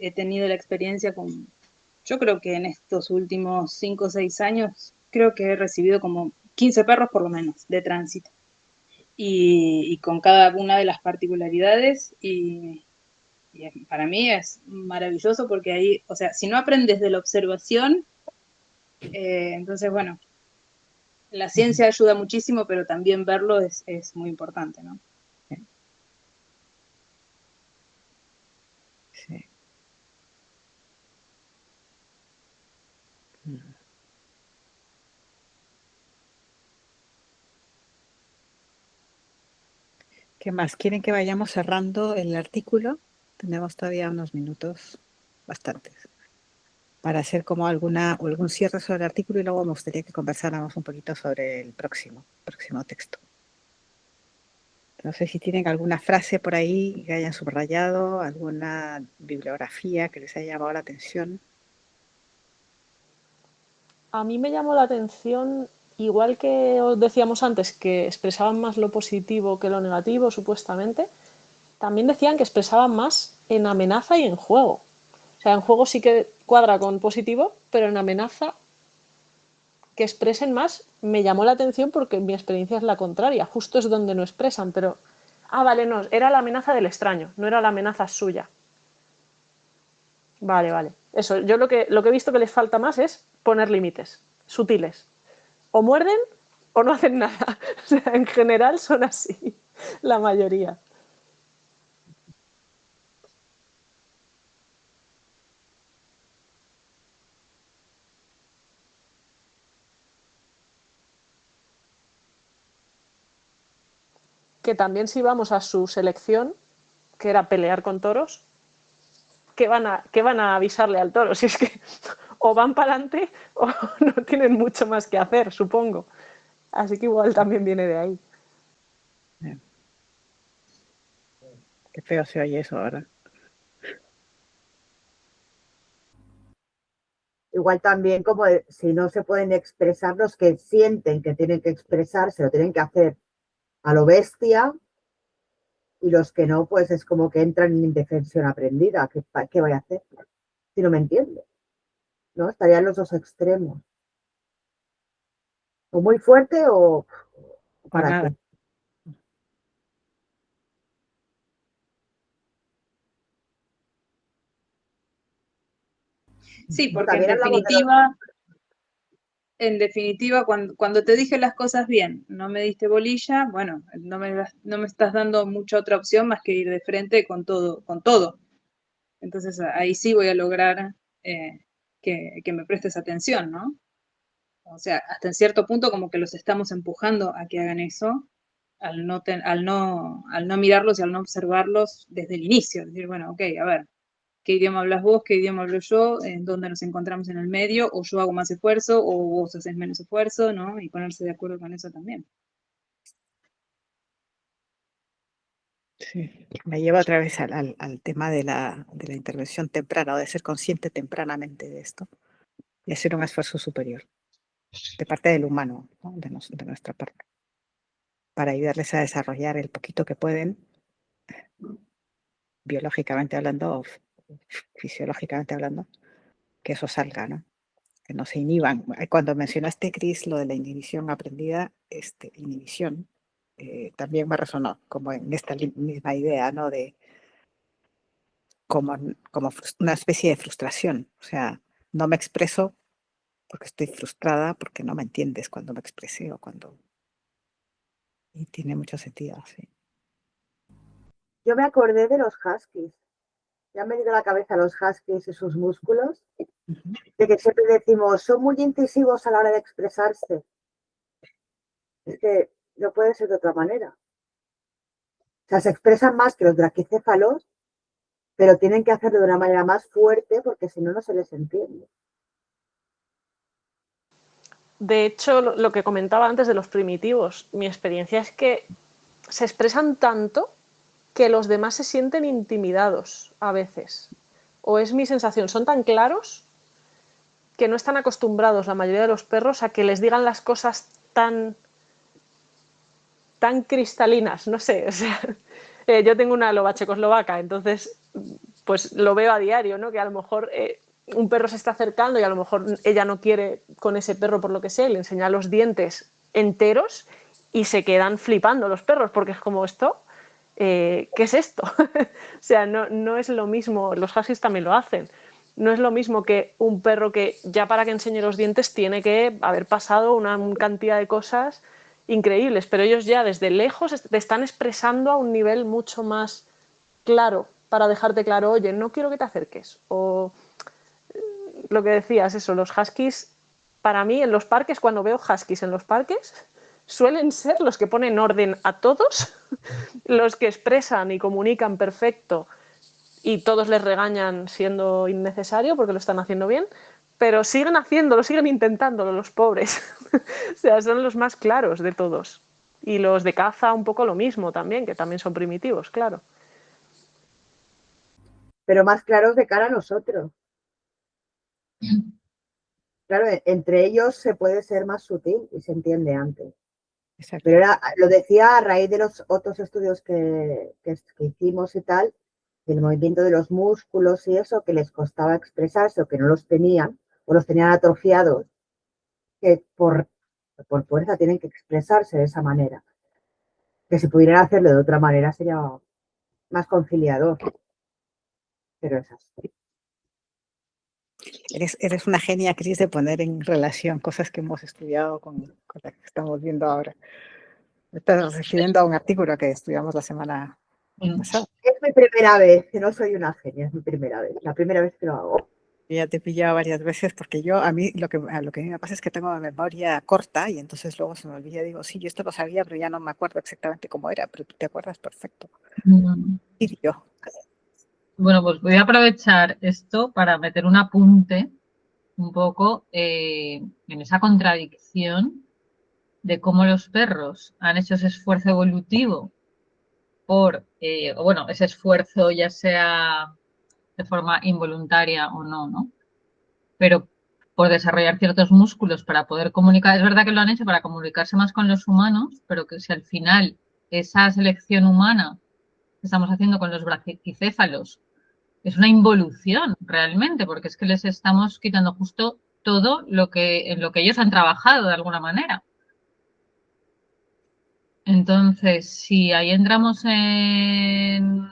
S5: he tenido la experiencia con, yo creo que en estos últimos 5 o 6 años, creo que he recibido como 15 perros por lo menos de tránsito. Y con cada una de las particularidades para mí es maravilloso porque ahí, o sea, si no aprendes de la observación, entonces, bueno, la ciencia ayuda muchísimo, pero también verlo es muy importante, ¿no?
S1: Sí. ¿Qué más? ¿Quieren que vayamos cerrando el artículo? Tenemos todavía unos minutos, bastantes, para hacer como algún cierre sobre el artículo y luego me gustaría que conversáramos un poquito sobre el próximo texto. No sé si tienen alguna frase por ahí que hayan subrayado, alguna bibliografía que les haya llamado la atención.
S4: A mí me llamó la atención, igual que os decíamos antes, que expresaban más lo positivo que lo negativo, supuestamente, también decían que expresaban más en amenaza y en juego. O sea, en juego sí que cuadra con positivo, pero en amenaza que expresen más me llamó la atención porque mi experiencia es la contraria. Justo es donde no expresan, pero... Ah, vale, no, era la amenaza del extraño, no era la amenaza suya. Vale, vale. Eso, yo lo que he visto que les falta más es poner límites sutiles. O muerden o no hacen nada. O sea, en general son así, la mayoría. Que también si vamos a su selección, que era pelear con toros, ¿qué van a avisarle al toro? Si es que o van para adelante o no tienen mucho más que hacer, supongo. Así que igual también viene de ahí.
S1: Qué feo se oye eso ahora.
S2: Igual también como si no se pueden expresar los que sienten que tienen que expresarse, lo tienen que hacer a lo bestia, y los que no, pues es como que entran en indefensión aprendida. ¿Qué voy a hacer si no me entiende? ¿No? Estarían los dos extremos. O muy fuerte o para
S1: nada.
S2: qué.
S5: Sí, porque
S2: También hablamos de los...
S5: en definitiva, cuando te dije las cosas bien, no me diste bolilla, bueno, no me estás dando mucha otra opción más que ir de frente con todo, con todo. Entonces ahí sí voy a lograr que me prestes atención, ¿no? O sea, hasta en cierto punto como que los estamos empujando a que hagan eso, al no mirarlos y al no observarlos desde el inicio. Decir, bueno, ok, a ver, ¿qué idioma hablas vos? ¿Qué idioma hablo yo? ¿En dónde nos encontramos en el medio? ¿O yo hago más esfuerzo? ¿O vos haces menos esfuerzo? ¿No? Y ponerse de acuerdo con eso también.
S1: Sí. Me lleva otra vez al tema de la intervención temprana o de ser consciente tempranamente de esto y hacer un esfuerzo superior de parte del humano, ¿no? de nuestra parte, para ayudarles a desarrollar el poquito que pueden, biológicamente hablando o fisiológicamente hablando, que eso salga, ¿no? Que no se inhiban. Cuando mencionaste, Cris, lo de la inhibición aprendida, inhibición, también me resonó como en esta misma idea, ¿no? De como una especie de frustración. O sea, no me expreso porque estoy frustrada, porque no me entiendes cuando me expresé o cuando... Y tiene mucho sentido, sí.
S2: Yo me acordé de los huskies. Ya me han venido a la cabeza los huskies y sus músculos, de que siempre decimos, son muy incisivos a la hora de expresarse. Es que no puede ser de otra manera. O sea, se expresan más que los braquicéfalos, pero tienen que hacerlo de una manera más fuerte porque si no, no se les entiende.
S4: De hecho, lo que comentaba antes de los primitivos, mi experiencia es que se expresan tanto que los demás se sienten intimidados a veces. O es mi sensación, son tan claros que no están acostumbrados la mayoría de los perros a que les digan las cosas tan cristalinas, no sé, o sea, yo tengo una loba checoslovaca, entonces pues lo veo a diario, ¿no? Que a lo mejor un perro se está acercando y a lo mejor ella no quiere con ese perro por lo que sé, le enseña los dientes enteros y se quedan flipando los perros porque es como esto, ¿qué es esto? O sea, no es lo mismo, los huskies también lo hacen, no es lo mismo que un perro que ya para que enseñe los dientes tiene que haber pasado una cantidad de cosas increíbles, pero ellos ya desde lejos te están expresando a un nivel mucho más claro, para dejarte claro, oye, no quiero que te acerques. O lo que decías, eso, los huskies, para mí en los parques, cuando veo huskies en los parques, suelen ser los que ponen orden a todos, los que expresan y comunican perfecto y todos les regañan siendo innecesario porque lo están haciendo bien, pero siguen haciéndolo, siguen intentándolo los pobres. O sea, son los más claros de todos. Y los de caza un poco lo mismo también, que también son primitivos, claro.
S2: Pero más claros de cara a nosotros. Claro, entre ellos se puede ser más sutil y se entiende antes.
S1: Exacto.
S2: Pero lo decía a raíz de los otros estudios que hicimos y tal, del movimiento de los músculos y eso, que les costaba expresarse o que no los tenían, o los tenían atrofiados, que por fuerza tienen que expresarse de esa manera. Que si pudieran hacerlo de otra manera sería más conciliador. Pero es así.
S1: Eres una genia, Cris, de poner en relación cosas que hemos estudiado con las que estamos viendo ahora. Estás refiriendo a un artículo que estudiamos la semana pasada.
S2: Es mi primera vez, que no soy una genia, es mi primera vez, la primera vez que lo hago.
S1: Ya te he pillado varias veces porque a mí lo que a mí me pasa es que tengo una memoria corta y entonces luego se me olvida, digo, sí, yo esto lo sabía, pero ya no me acuerdo exactamente cómo era, pero tú te acuerdas perfecto. Y yo.
S6: Bueno, pues voy a aprovechar esto para meter un apunte un poco en esa contradicción de cómo los perros han hecho ese esfuerzo evolutivo por, bueno, ese esfuerzo ya sea de forma involuntaria o no, ¿no? Pero por desarrollar ciertos músculos para poder comunicar. Es verdad que lo han hecho para comunicarse más con los humanos, pero que si al final esa selección humana que estamos haciendo con los braquicéfalos es una involución realmente, porque es que les estamos quitando justo todo en lo que ellos han trabajado de alguna manera. Entonces, si ahí entramos en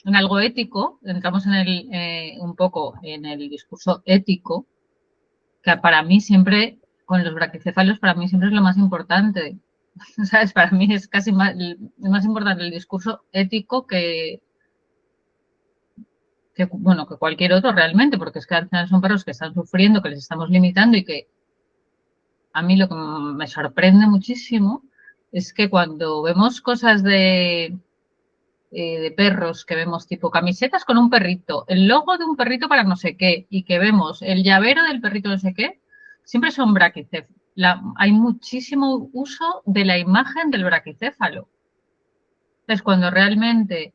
S6: algo ético, entramos un poco en el discurso ético, que para mí siempre, con los braquicéfalos, para mí siempre es lo más importante. ¿Sabes? Para mí es casi más importante el discurso ético que cualquier otro realmente, porque es que al final son perros que están sufriendo, que les estamos limitando y que a mí lo que me sorprende muchísimo es que cuando vemos cosas de perros que vemos tipo camisetas con un perrito, el logo de un perrito para no sé qué, y que vemos el llavero del perrito no sé qué, siempre son braquicéfalos. Hay muchísimo uso de la imagen del braquicéfalo. Entonces, cuando realmente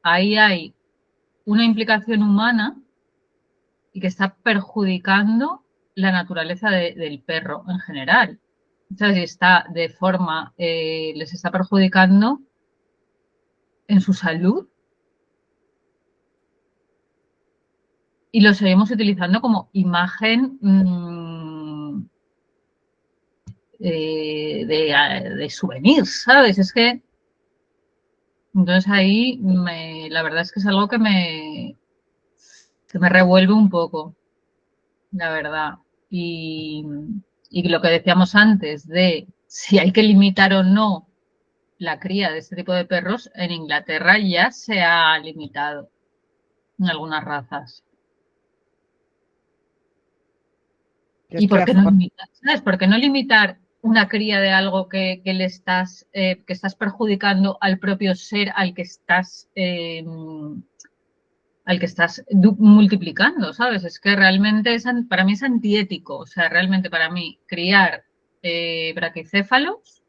S6: ahí hay una implicación humana y que está perjudicando la naturaleza del perro en general. ¿Sabes? Y está de forma, les está perjudicando en su salud y lo seguimos utilizando como imagen de souvenir, ¿sabes? Es que entonces ahí la verdad es que es algo que me revuelve un poco, la verdad. Y lo que decíamos antes de si hay que limitar o no la cría de este tipo de perros, en Inglaterra ya se ha limitado en algunas razas.
S1: Yo
S6: ¿Y
S1: estoy
S6: por
S1: a
S6: qué no
S1: favor.
S6: limitar? ¿Sabes? ¿Por qué no limitar una cría de algo que estás perjudicando al propio ser al que estás multiplicando, ¿sabes? Es que realmente para mí es antiético. O sea, realmente para mí criar braquicéfalos,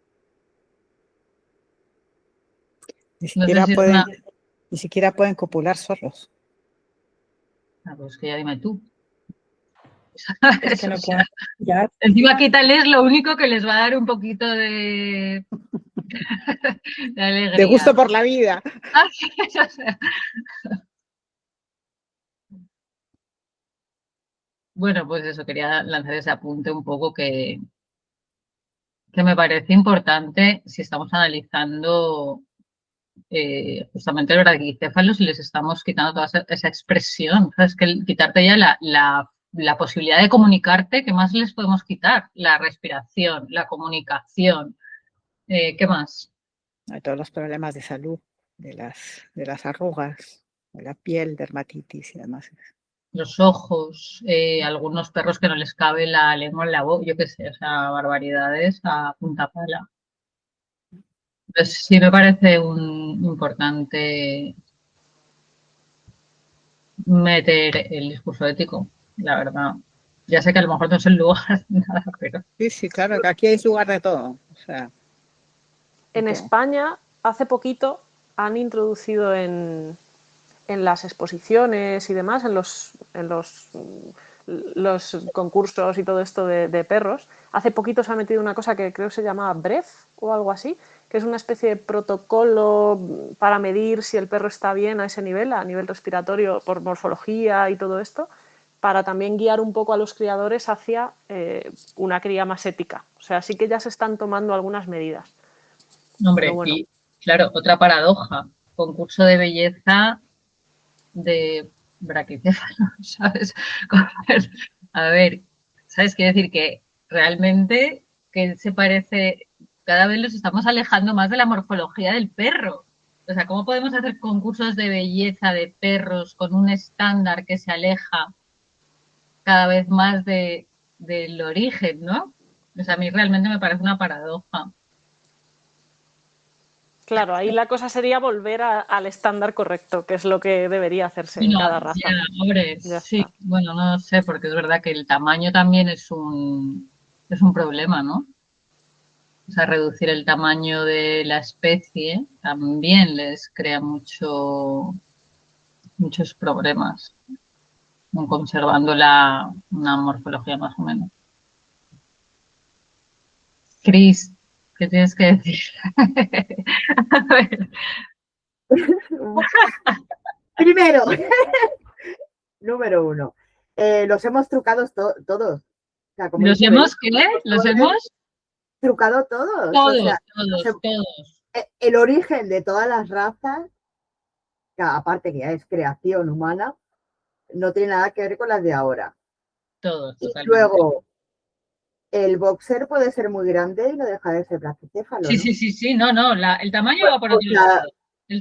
S1: Ni
S6: no sé
S1: siquiera
S6: si es
S1: pueden,
S6: una...
S1: ni siquiera pueden copular solos.
S6: Pues que ya dime tú.
S3: Es que
S6: O
S3: no
S6: sea,
S3: pueden ya.
S6: encima quítales lo único que les va a dar un poquito de
S1: De
S6: alegría.
S1: gusto por la vida.
S6: O sea, bueno, pues eso, quería lanzar ese apunte un poco que me parece importante si estamos analizando justamente el braquicéfalo, si les estamos quitando toda esa expresión. ¿Sabes? Que quitarte ya la posibilidad de comunicarte, ¿qué más les podemos quitar? La respiración, la comunicación, ¿qué más?
S1: Hay todos los problemas de salud, de las arrugas, de la piel, dermatitis y demás.
S6: Los ojos, algunos perros que no les cabe la lengua en la boca, yo qué sé, o sea, barbaridades a punta pala. Pues sí me parece importante meter el discurso ético, la verdad. Ya sé que a lo mejor no es el lugar ni nada, pero
S1: Sí, sí, claro, que aquí hay lugar de todo. O sea, de
S4: En
S1: todo.
S4: España, hace poquito, han introducido en las exposiciones y demás, en los concursos y todo esto de perros, hace poquito se ha metido una cosa que creo que se llamaba BREF o algo así, que es una especie de protocolo para medir si el perro está bien a ese nivel, a nivel respiratorio, por morfología y todo esto, para también guiar un poco a los criadores hacia una cría más ética. O sea, sí que ya se están tomando algunas medidas. Pero
S6: hombre,
S4: bueno.
S6: y claro, otra paradoja, concurso de belleza de braquicéfalo, ¿sabes? A ver, ¿sabes? Quiere decir que realmente que se parece, cada vez los estamos alejando más de la morfología del perro. O sea, ¿cómo podemos hacer concursos de belleza de perros con un estándar que se aleja cada vez más del origen, ¿no? O sea, a mí realmente me parece una paradoja.
S4: Claro, ahí la cosa sería volver al estándar correcto, que es lo que debería hacerse en
S6: Bueno,
S4: cada
S6: ya,
S4: raza.
S6: hombre,
S4: Ya
S6: sí,
S4: está.
S6: bueno, no sé, porque es verdad que el tamaño también es un problema, ¿no? O sea, reducir el tamaño de la especie también les crea muchos problemas, conservando una morfología más o menos. Cris, ¿qué tienes que decir? A ver.
S2: Primero, número uno, los hemos trucado todos. O sea, como
S6: ¿Los
S2: dice Belén,
S6: hemos qué? ¿Los hemos?
S2: trucado todos. O sea,
S6: Todos.
S2: el origen de todas las razas, que aparte que ya es creación humana, no tiene nada que ver con las de ahora.
S6: Todos,
S2: Y
S6: totalmente.
S2: luego, el boxer puede ser muy grande y no deja de ser bracicéfalo,
S6: Sí,
S2: ¿no?
S6: sí, no, el tamaño va por
S2: O
S6: otro
S2: sea,
S6: lado.
S2: el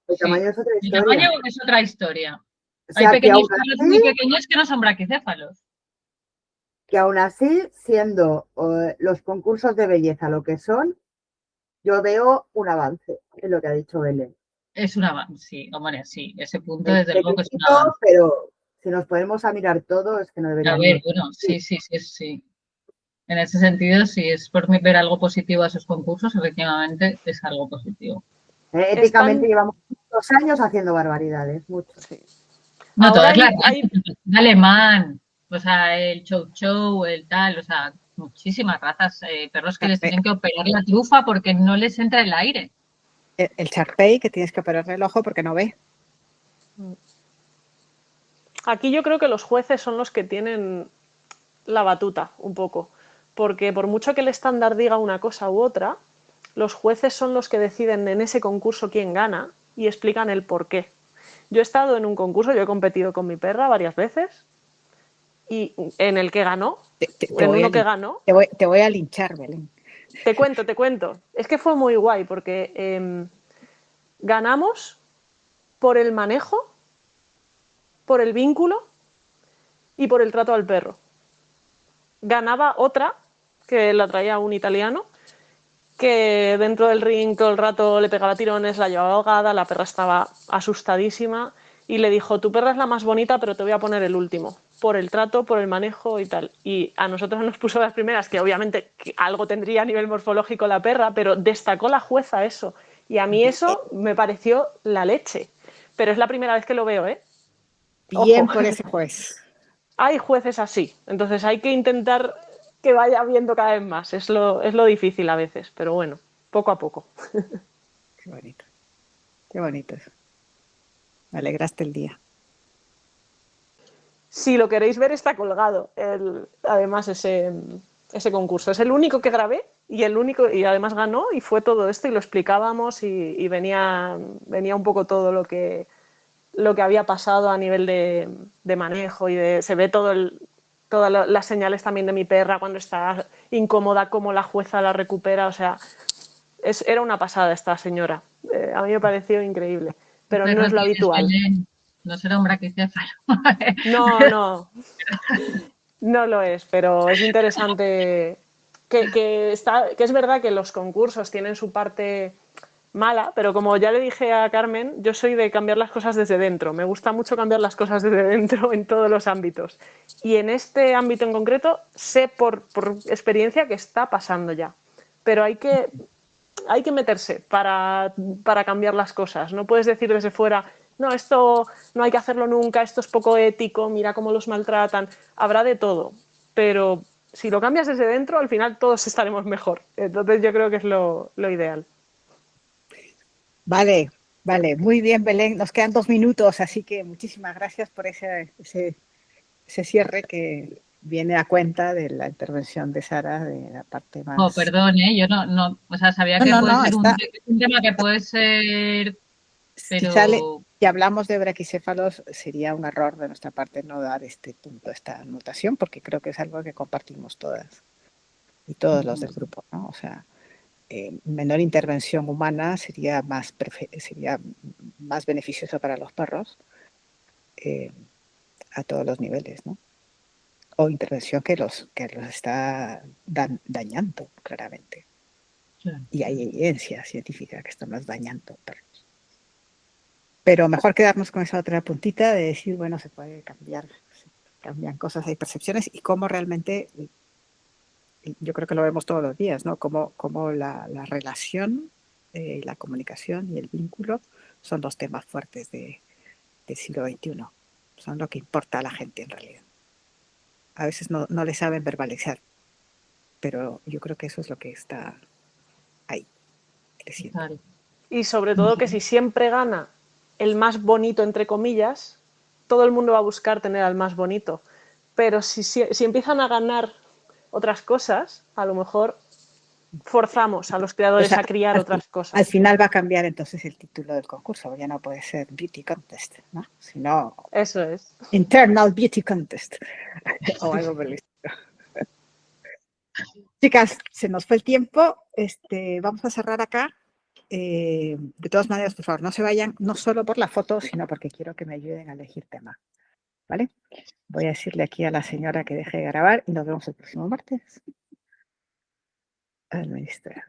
S6: Sí,
S2: tamaño es otra
S6: el tamaño
S2: historia.
S6: es otra historia.
S2: O
S6: Hay
S2: sea,
S6: pequeños perros muy pequeños que no son braquicéfalos.
S2: que aún así, siendo los concursos de belleza lo que son, yo veo un avance en lo que ha dicho Belén.
S6: Es un avance, sí, hombre, sí. Ese punto,
S2: Es
S6: desde luego, que es un
S2: pequeñito,
S6: avance.
S2: pero si nos ponemos a mirar todo, es que no
S6: A
S2: deberíamos.
S6: ver, bueno, sí. En ese sentido, si es por mí ver algo positivo a esos concursos, efectivamente es algo positivo.
S2: Éticamente llevamos muchos años haciendo barbaridades, muchos.
S4: Sí.
S6: No,
S4: Ahora
S6: todas las
S4: hay
S6: razas, el alemán, o sea, el chow chow, el tal, o sea, muchísimas razas, perros que les tienen que operar la trufa porque no les entra el aire.
S1: El Shar-Pei, que tienes que operarle el ojo porque no ve.
S4: Aquí yo creo que los jueces son los que tienen la batuta un poco, porque por mucho que el estándar diga una cosa u otra, los jueces son los que deciden en ese concurso quién gana y explican el por qué. Yo he estado en un concurso, yo he competido con mi perra varias veces y en el que ganó,
S1: Te
S4: en
S1: voy a
S4: uno que ganó,
S1: te voy a linchar, Belén.
S4: Te cuento. Es que fue muy guay porque ganamos por el manejo, por el vínculo y por el trato al perro. Ganaba otra, que la traía un italiano, que dentro del ring todo el rato le pegaba tirones, la llevaba ahogada, la perra estaba asustadísima y le dijo, tu perra es la más bonita, pero te voy a poner el último, por el trato, por el manejo y tal. Y a nosotros nos puso las primeras, que obviamente algo tendría a nivel morfológico la perra, pero destacó la jueza eso. Y a mí eso me pareció la leche. Pero es la primera vez que lo veo, ¿eh?
S1: Bien
S4: Ojo.
S1: por ese juez.
S4: Hay jueces así, entonces hay que intentar que vaya viendo cada vez más. Es lo difícil a veces, pero bueno, poco a poco.
S1: Qué bonito. Qué bonito eso. Me alegraste el día.
S4: Si lo queréis ver, está colgado. Además, ese concurso. Es el único que grabé y además ganó y fue todo esto y lo explicábamos y venía un poco todo lo que había pasado a nivel de manejo y se ve todas las señales también de mi perra cuando está incómoda, cómo la jueza la recupera. O sea, era una pasada esta señora. A mí me pareció increíble, pero no es lo habitual.
S6: No será un braquicéfalo.
S4: No lo es, pero es interesante que es verdad que los concursos tienen su parte mala, pero como ya le dije a Carmen, yo soy de cambiar las cosas desde dentro. Me gusta mucho cambiar las cosas desde dentro en todos los ámbitos. Y en este ámbito en concreto sé por experiencia que está pasando ya. Pero hay que meterse para cambiar las cosas. No puedes decir desde fuera, no, esto no hay que hacerlo nunca, esto es poco ético, mira cómo los maltratan. Habrá de todo, pero si lo cambias desde dentro, al final todos estaremos mejor. Entonces yo creo que es lo ideal.
S1: Vale, muy bien, Belén. Nos quedan 2 minutos, así que muchísimas gracias por ese cierre que viene a cuenta de la intervención de Sara, de la parte más...
S6: Oh, perdón, yo no, o sea, sabía que puede ser un tema que puede ser, pero...
S1: Si hablamos de braquicéfalos, sería un error de nuestra parte no dar este punto, esta anotación, porque creo que es algo que compartimos todas y todos los del grupo, ¿no? O sea, menor intervención humana sería más beneficioso para los perros a todos los niveles, ¿no? O intervención que los está dañando claramente.
S6: Claro.
S1: Y hay evidencia científica que están más dañando perros. Pero mejor quedarnos con esa otra puntita de decir, bueno, se puede cambiar, cambian cosas, hay percepciones y cómo realmente, yo creo que lo vemos todos los días, ¿no? Cómo la relación, la comunicación y el vínculo son los temas fuertes del siglo XXI. Son lo que importa a la gente en realidad. A veces no le saben verbalizar, pero yo creo que eso es lo que está ahí, creciendo.
S6: Claro.
S4: Y sobre todo que si siempre gana el más bonito, entre comillas, todo el mundo va a buscar tener al más bonito. Pero si empiezan a ganar otras cosas, a lo mejor forzamos a los creadores a criar otras cosas.
S1: Al final va a cambiar entonces el título del concurso, ya no puede ser Beauty Contest, ¿no? Sino
S4: eso es.
S1: Internal Beauty Contest o algo por el estilo. Chicas, se nos fue el tiempo, vamos a cerrar acá. De todas maneras, por favor, no se vayan, no solo por la foto, sino porque quiero que me ayuden a elegir tema, ¿vale? Voy a decirle aquí a la señora que deje de grabar y nos vemos el próximo martes. Administrar.